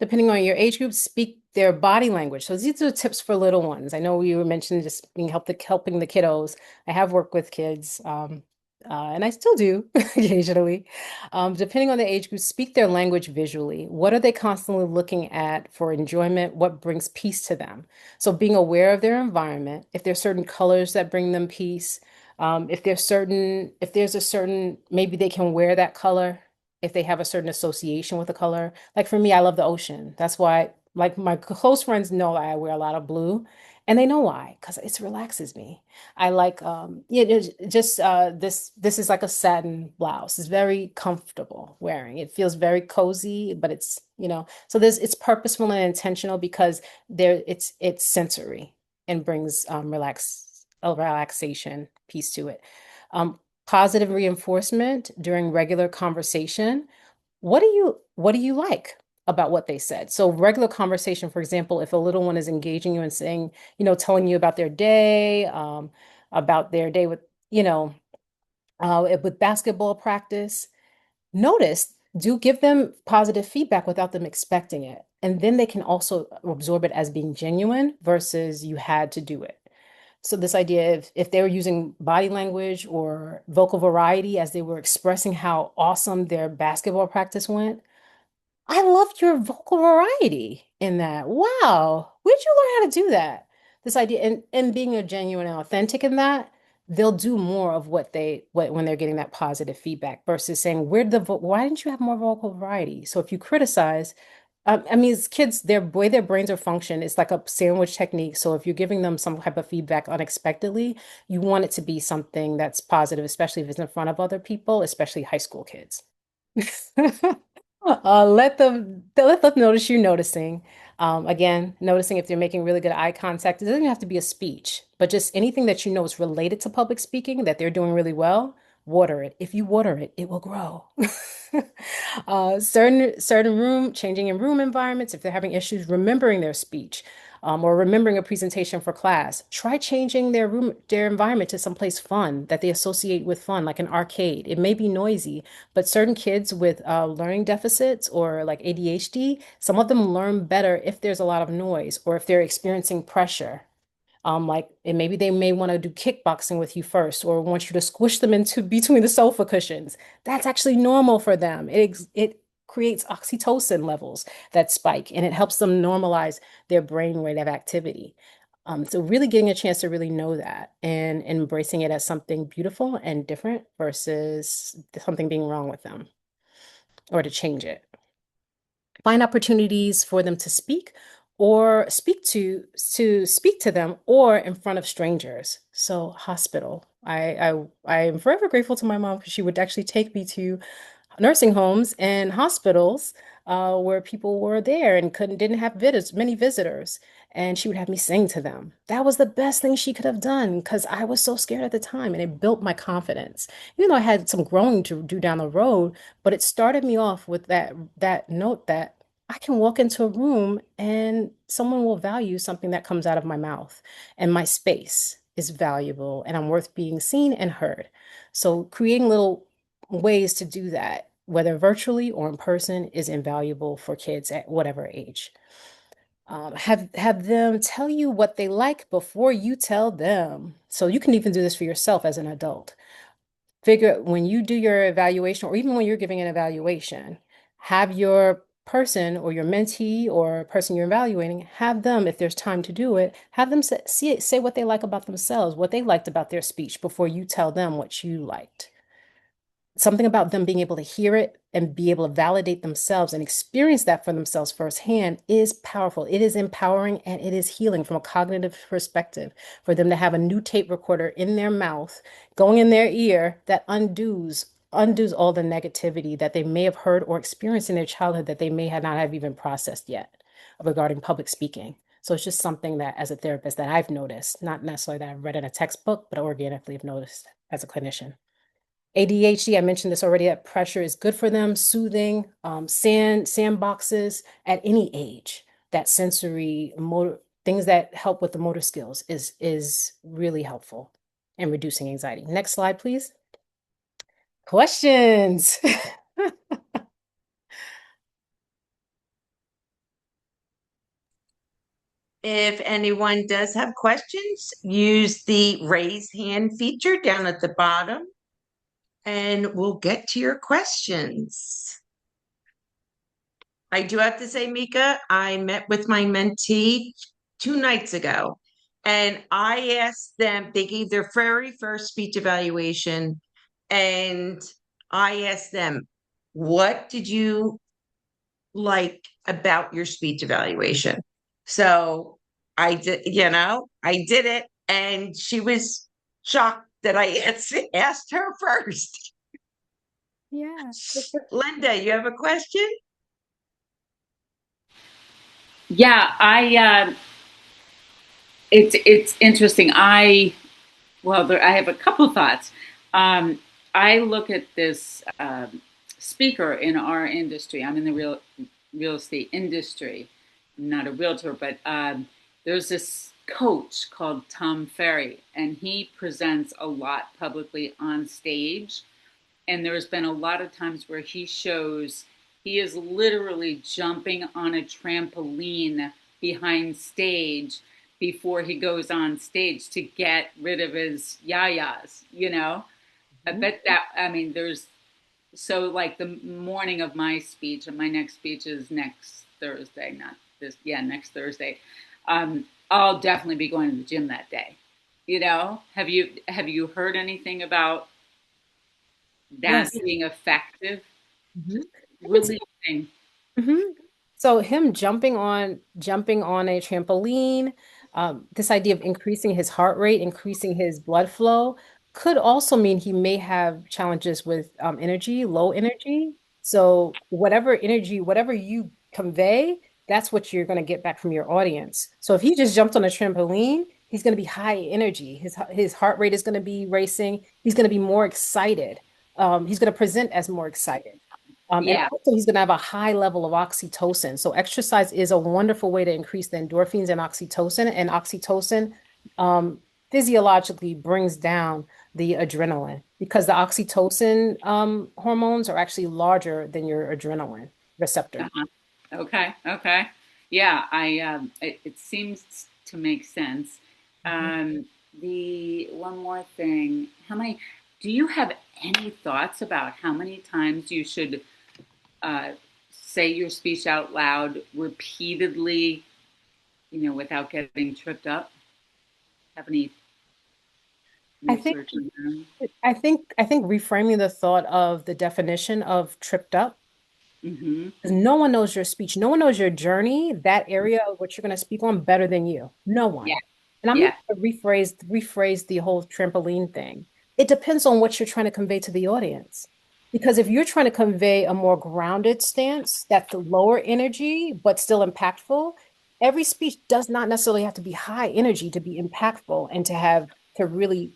Depending on your age group, speak their body language. So these are tips for little ones. I know you were mentioning just being helping the kiddos. I have worked with kids, and I still do occasionally. Depending on the age group, speak their language visually. What are they constantly looking at for enjoyment? What brings peace to them? So being aware of their environment, if there's certain colors that bring them peace, if there's a certain, maybe they can wear that color if they have a certain association with a color. Like for me, I love the ocean. That's why, like my close friends know I wear a lot of blue, and they know why, because it relaxes me. I like yeah, just this is like a satin blouse. It's very comfortable wearing. It feels very cozy, but it's, so it's purposeful and intentional because it's sensory and brings a relaxation piece to it. Um, Positive reinforcement during regular conversation. What do you like about what they said? So regular conversation, for example, if a little one is engaging you and saying, telling you about their day with, you know, with basketball practice, notice, do give them positive feedback without them expecting it. And then they can also absorb it as being genuine versus you had to do it. So this idea of if they were using body language or vocal variety as they were expressing how awesome their basketball practice went, I loved your vocal variety in that. Wow, where'd you learn how to do that? This idea and being a genuine and authentic in that, they'll do more of what when they're getting that positive feedback versus saying, why didn't you have more vocal variety? So if you criticize, I mean, as kids, their way their brains are function is like a sandwich technique. So if you're giving them some type of feedback unexpectedly, you want it to be something that's positive, especially if it's in front of other people, especially high school kids. Let them notice you noticing. Again, noticing if they're making really good eye contact. It doesn't even have to be a speech, but just anything that you know is related to public speaking that they're doing really well, water it. If you water it, it will grow. Changing in room environments, if they're having issues remembering their speech, or remembering a presentation for class, try changing their environment to someplace fun that they associate with fun, like an arcade. It may be noisy, but certain kids with learning deficits or like ADHD, some of them learn better if there's a lot of noise or if they're experiencing pressure. And maybe they may want to do kickboxing with you first, or want you to squish them into between the sofa cushions. That's actually normal for them. It creates oxytocin levels that spike, and it helps them normalize their brain rate of activity. So really getting a chance to really know that and embracing it as something beautiful and different versus something being wrong with them or to change it. Find opportunities for them to speak or speak to them or in front of strangers. So hospital. I am forever grateful to my mom because she would actually take me to nursing homes and hospitals where people were there and didn't have many visitors, and she would have me sing to them. That was the best thing she could have done because I was so scared at the time, and it built my confidence. Even though I had some growing to do down the road, but it started me off with that note that I can walk into a room and someone will value something that comes out of my mouth, and my space is valuable, and I'm worth being seen and heard. So creating little ways to do that, whether virtually or in person, is invaluable for kids at whatever age. Have them tell you what they like before you tell them. So you can even do this for yourself as an adult. Figure when you do your evaluation, or even when you're giving an evaluation, have your person or your mentee or person you're evaluating, have them, if there's time to do it, have them say what they like about themselves, what they liked about their speech before you tell them what you liked. Something about them being able to hear it and be able to validate themselves and experience that for themselves firsthand is powerful. It is empowering and it is healing from a cognitive perspective for them to have a new tape recorder in their mouth, going in their ear that undoes all the negativity that they may have heard or experienced in their childhood that they may have not have even processed yet regarding public speaking. So it's just something that as a therapist that I've noticed, not necessarily that I've read in a textbook, but organically have noticed as a clinician. ADHD, I mentioned this already, that pressure is good for them, soothing, sandboxes at any age. That sensory motor things that help with the motor skills is really helpful in reducing anxiety. Next slide, please. Questions. If anyone does have questions, use the raise hand feature down at the bottom and we'll get to your questions. I do have to say, Meekah, I met with my mentee 2 nights ago and I asked them, they gave their very first speech evaluation, and I asked them, what did you like about your speech evaluation? So I did, I did it, and she was shocked that I asked her first. Yeah. Linda, you have a question? Yeah, it's interesting. I have a couple thoughts. Um, I look at this speaker in our industry. I'm in the real estate industry. I'm not a realtor, but there's this coach called Tom Ferry, and he presents a lot publicly on stage. And there's been a lot of times where he is literally jumping on a trampoline behind stage before he goes on stage to get rid of his yayas, you know? I bet that, I mean, so like the morning of my speech, and my next speech is next Thursday, not this, yeah, next Thursday. I'll definitely be going to the gym that day. You know, have you heard anything about that Yes. being effective? Mhm. Just I could see. releasing. Mhm. So him jumping on a trampoline, this idea of increasing his heart rate, increasing his blood flow, could also mean he may have challenges with energy, low energy. So whatever energy, whatever you convey, that's what you're going to get back from your audience. So if he just jumped on a trampoline, he's going to be high energy. His heart rate is going to be racing. He's going to be more excited. He's going to present as more excited. And Yeah. also, he's going to have a high level of oxytocin. So, exercise is a wonderful way to increase the endorphins and oxytocin. And oxytocin um, physiologically brings down the adrenaline because the oxytocin hormones are actually larger than your adrenaline receptor. Uh-huh. Okay. Okay. Yeah. It seems to make sense. The one more thing, do you have any thoughts about how many times you should uh, say your speech out loud repeatedly, without getting tripped up? Have any I think research on that? I think reframing the thought of the definition of tripped up, Mm-hmm. 'cause no one knows your speech, no one knows your journey, that area of what you're going to speak on better than you. No Yeah, one. And I'm going yeah, to rephrase the whole trampoline thing. It depends on what you're trying to convey to the audience. Because if you're trying to convey a more grounded stance that's lower energy but still impactful, every speech does not necessarily have to be high energy to be impactful and to really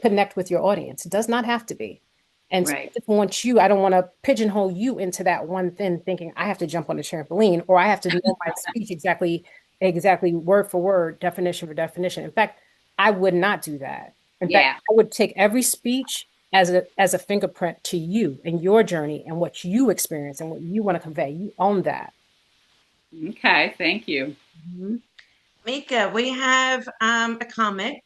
connect with your audience. It does not have to be. And so I right. just want you, I don't want to pigeonhole you into that one thing, thinking I have to jump on the trampoline or I have to know my speech exactly word for word, definition for definition. In fact, I would not do that. In fact, Yeah. I would take every speech as a fingerprint to you and your journey and what you experience and what you want to convey. You own that. Okay. Thank you. Mhm. Meekah, we have a comment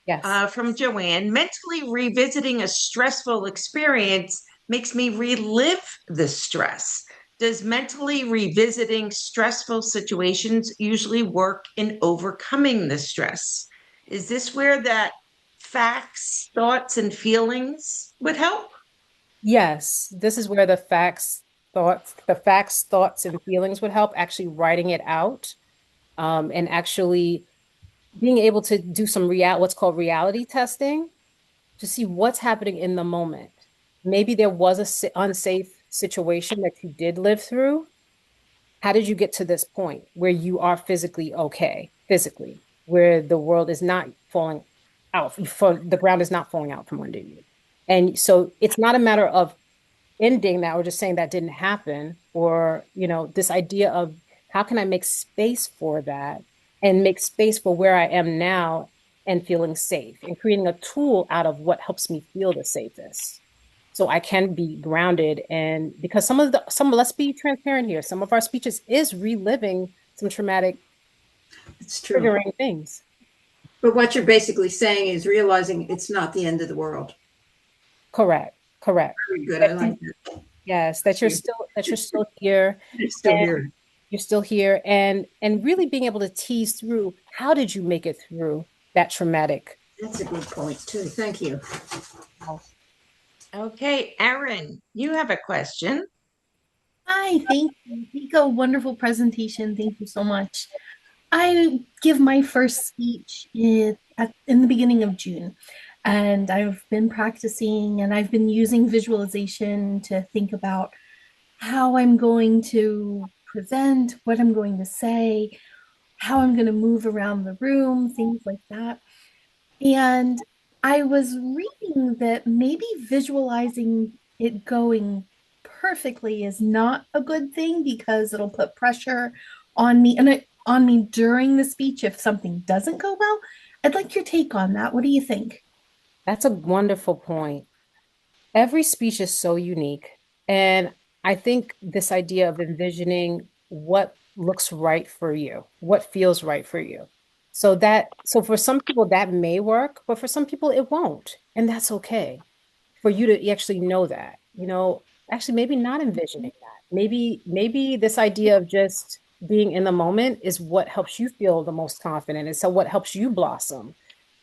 Yes. from Joanne. Mentally revisiting a stressful experience makes me relive the stress. Does mentally revisiting stressful situations usually work in overcoming the stress? Is this where that facts, thoughts, and feelings would help? Yes, this is where the facts, thoughts, and feelings would help actually writing it out, and actually being able to do some what's called reality testing to see what's happening in the moment. Maybe there was a unsafe situation that you did live through. How did you get to this point where you are physically okay, physically, where the world is not falling out, for the ground is not falling out from under you? And so it's not a matter of ending that or just saying that didn't happen, or this idea of how can I make space for that and make space for where I am now and feeling safe and creating a tool out of what helps me feel the safest so I can be grounded. And because let's be transparent here, some of our speeches is reliving some traumatic It's true. triggering things. But what you're basically saying is realizing it's not the end of the world. Correct. Very good. I That like that. yes, that you're still here. You're still here. You're still here, and really being able to tease through how did you make it through that traumatic. That's a good point too. Thank you. Okay, Erin, you have a question. Hi, thank you. Meekah, wonderful presentation. Thank you so much. I give my first speech in the beginning of June, and I've been practicing and I've been using visualization to think about how I'm going to present, what I'm going to say, how I'm going to move around the room, things like that. And I was reading that maybe visualizing it going perfectly is not a good thing because it'll put pressure on me on me during the speech if something doesn't go well. I'd like your take on that. What do you think? That's a wonderful point. Every speech is so unique. And I think this idea of envisioning what looks right for you, what feels right for you. So for some people that may work, but for some people it won't. And that's okay for you to actually know that, actually maybe not envisioning that. Maybe this idea of just being in the moment is what helps you feel the most confident. And so what helps you blossom.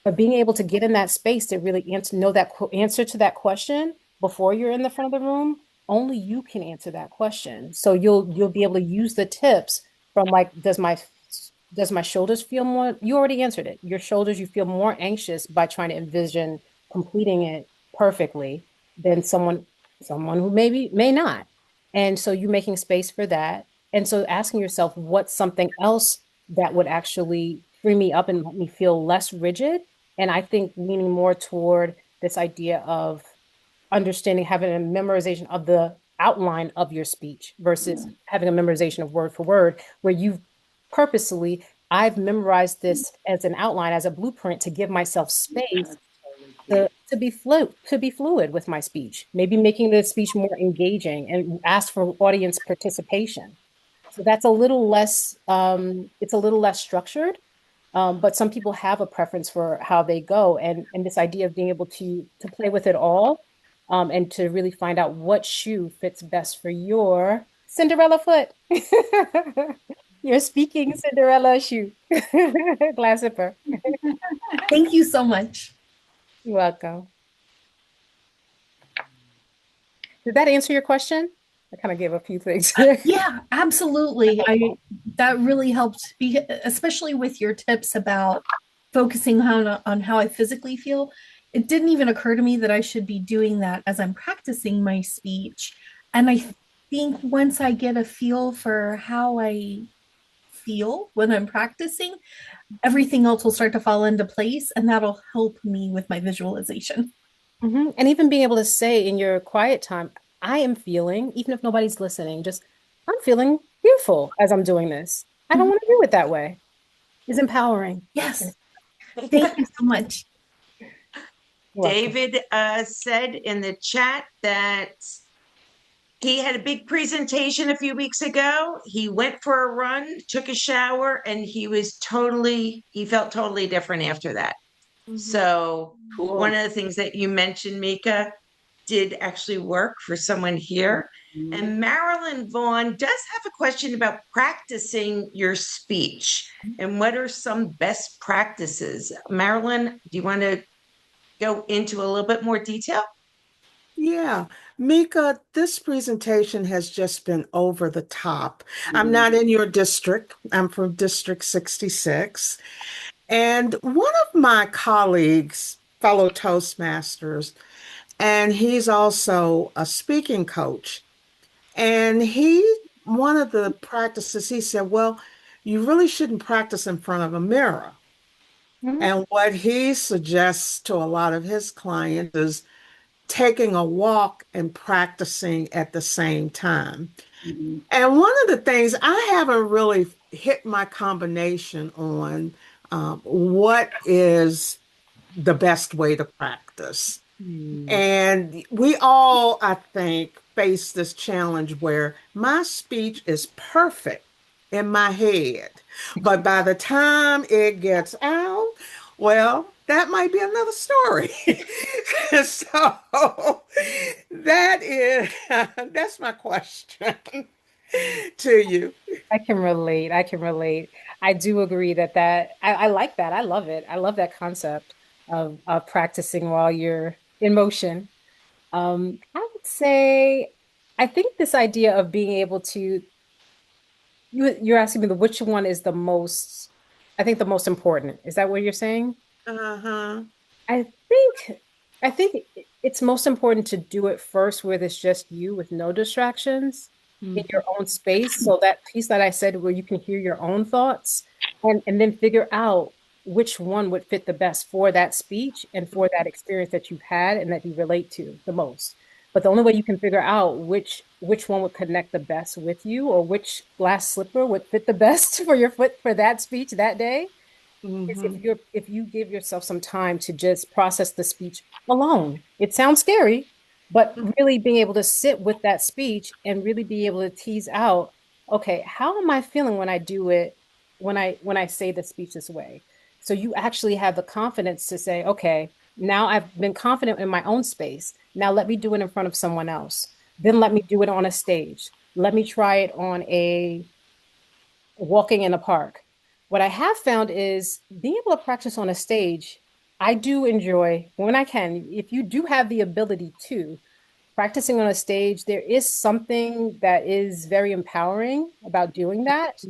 But being able to get in that space to really know that answer to that question before you're in the front of the room, only you can answer that question. So you'll be able to use the tips from like, does my shoulders feel more? You already answered it. Your shoulders, you feel more anxious by trying to envision completing it perfectly than someone who maybe may not. And so you making space for that. And so asking yourself, what's something else that would actually free me up and let me feel less rigid? And I think leaning more toward this idea of understanding, having a memorization of the outline of your speech versus having a memorization of word for word, where you've purposely, I've memorized this as an outline, as a blueprint to give myself space That's totally key. to be fluid with my speech, maybe making the speech more engaging and ask for audience participation. So that's a little less, it's a little less structured, But some people have a preference for how they go, and this idea of being able to play with it all, and to really find out what shoe fits best for your Cinderella foot, your speaking Cinderella shoe, glass zipper. Thank you so much. You're welcome. Did that answer your question? I kind of gave a few things. Yeah, absolutely. That really helped, especially with your tips about focusing on how I physically feel. It didn't even occur to me that I should be doing that as I'm practicing my speech. And I think once I get a feel for how I feel when I'm practicing, everything else will start to fall into place, and that'll help me with my visualization. And even being able to say in your quiet time, I am feeling, even if nobody's listening, just I'm feeling beautiful as I'm doing this. I don't want to do it that way. It's empowering. Yes. Thank you so much. You're welcome. David said in the chat that he had a big presentation a few weeks ago. He went for a run, took a shower, and he felt totally different after that. So Cool. one of the things that you mentioned, Meekah, did actually work for someone here. And Marilyn Vaughn does have a question about practicing your speech and what are some best practices. Marilyn, do you want to go into a little bit more detail? Yeah, Meekah, this presentation has just been over the top. I'm not in your district. I'm from District 66. And one of my colleagues, fellow Toastmasters, and he's also a speaking coach. And one of the practices, he said, well, you really shouldn't practice in front of a mirror. And what he suggests to a lot of his clients is taking a walk and practicing at the same time. And one of the things I haven't really hit my combination on what is the best way to practice. And we all, I think, face this challenge where my speech is perfect in my head, but by the time it gets out, well, that might be another story. So that's my question to you. I can relate. I can relate. I do agree that I like that. I love it. I love that concept of practicing while you're in motion. I would say I think this idea of being able to you're asking me which one is the most, I think the most important. Is that what you're saying? Uh-huh. I think I think it's most important to do it first where there's just you with no distractions in your own space. So that piece that I said where you can hear your own thoughts and then figure out which one would fit the best for that speech and for that experience that you've had and that you relate to the most. But the only way you can figure out which one would connect the best with you or which glass slipper would fit the best for your foot for that speech that day is if you give yourself some time to just process the speech alone. It sounds scary, but really being able to sit with that speech and really be able to tease out, okay, how am I feeling when I do it, when I say the speech this way? So you actually have the confidence to say, okay, now I've been confident in my own space. Now let me do it in front of someone else. Then let me do it on a stage. Let me try it on a walking in a park. What I have found is being able to practice on a stage. I do enjoy when I can. If you do have the ability to practicing on a stage, there is something that is very empowering about doing that.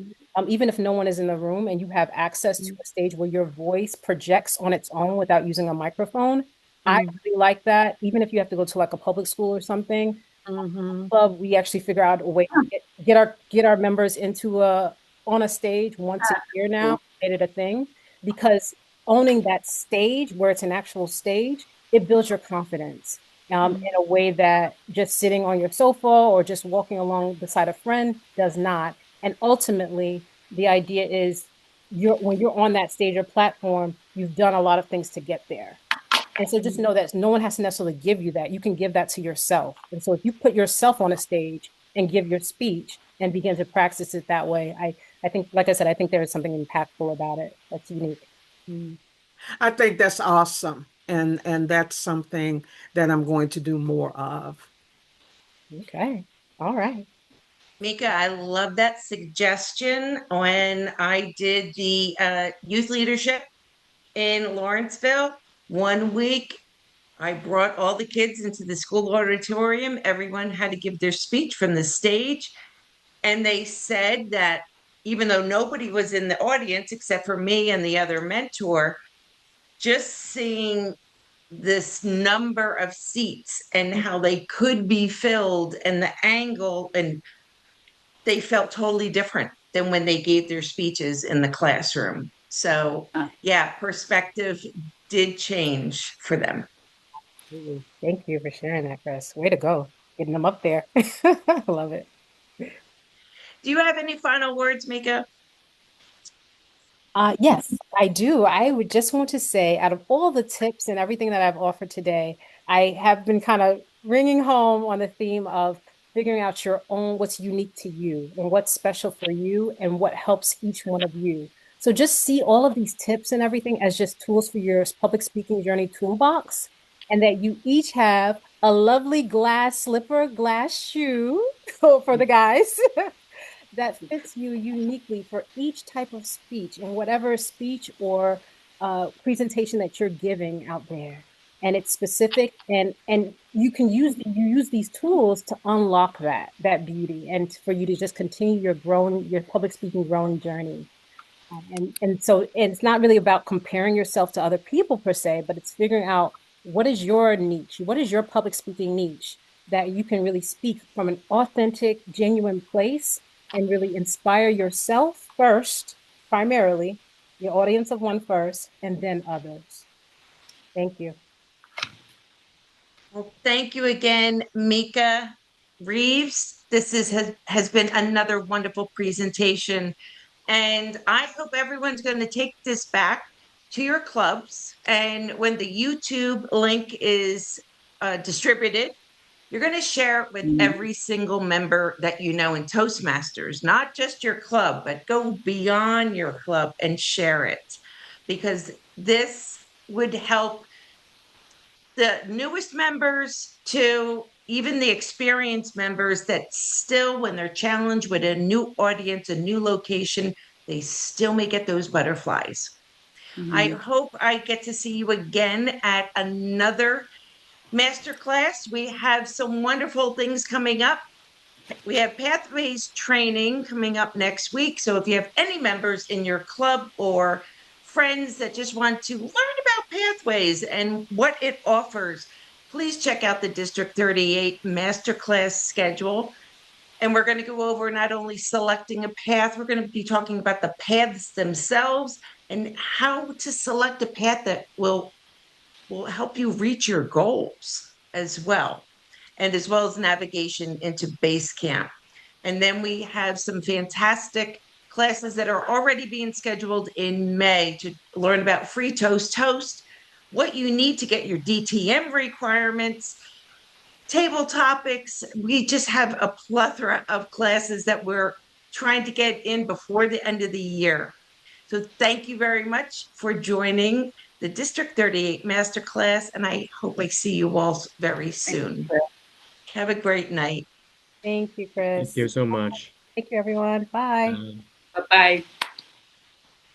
Even if no one is in the room and you have access to a stage where your voice projects on its own without using a microphone. I really like that. Even if you have to go to like a public school or something, club, we actually figure out a way to get our members into a on a stage once a year now, made it a thing, because owning that stage where it's an actual stage, it builds your confidence in a way that just sitting on your sofa or just walking along beside a friend does not. And ultimately, the idea is when you're on that stage or platform, you've done a lot of things to get there. And so just know that no one has to necessarily give you that. You can give that to yourself. And so if you put yourself on a stage and give your speech and begin to practice it that way, I think, like I said, I think there is something impactful about it that's unique. I think that's awesome. And that's something that I'm going to do more of. Okay. All right. Meekah, I love that suggestion. When I did the youth leadership in Lawrenceville, one week I brought all the kids into the school auditorium. Everyone had to give their speech from the stage. And they said that even though nobody was in the audience except for me and the other mentor, just seeing this number of seats and how they could be filled and the angle, and they felt totally different than when they gave their speeches in the classroom. So, Uh, yeah, perspective did change for them. Absolutely. Thank you for sharing that, Chris. Way to go. Getting them up there. I love it. Do you have any final words, Mika? Yes, I do. I would just want to say, out of all the tips and everything that I've offered today, I have been kind of ringing home on the theme of figuring out your own, what's unique to you and what's special for you and what helps each one of you. So just see all of these tips and everything as just tools for your public speaking journey toolbox, and that you each have a lovely glass slipper, glass shoe for the guys that fits you uniquely for each type of speech and whatever speech or presentation that you're giving out there. And it's specific, and you use these tools to unlock that beauty and for you to just continue your public speaking growing journey. And so it's not really about comparing yourself to other people per se, but it's figuring out what is your niche, what is your public speaking niche that you can really speak from an authentic, genuine place and really inspire yourself first, primarily, your audience of one first, and then others. Thank you. Well, thank you again, Mika Reeves. This has been another wonderful presentation. And I hope everyone's going to take this back to your clubs. And when the YouTube link is distributed, you're going to share it with mhm. every single member that you know in Toastmasters, not just your club, but go beyond your club and share it, because this would help the newest members to even the experienced members that still, when they're challenged with a new audience, a new location, they still may get those butterflies. I Mhm. hope I get to see you again at another masterclass. We have some wonderful things coming up. We have Pathways training coming up next week. So if you have any members in your club or friends that just want to learn about Pathways and what it offers, please check out the District 38 Masterclass schedule. And we're going to go over not only selecting a path, we're going to be talking about the paths themselves and how to select a path that will help you reach your goals as well, and as well as navigation into base camp. And then we have some fantastic classes that are already being scheduled in May to learn about free toast, what you need to get your DTM requirements, table topics. We just have a plethora of classes that we're trying to get in before the end of the year. So thank you very much for joining the District 38 Masterclass, and I hope I see you all very Thank soon. you. Have a great night. Thank you, Thank Chris. you so much. Thank you, everyone. Bye. Bye. Bye-bye.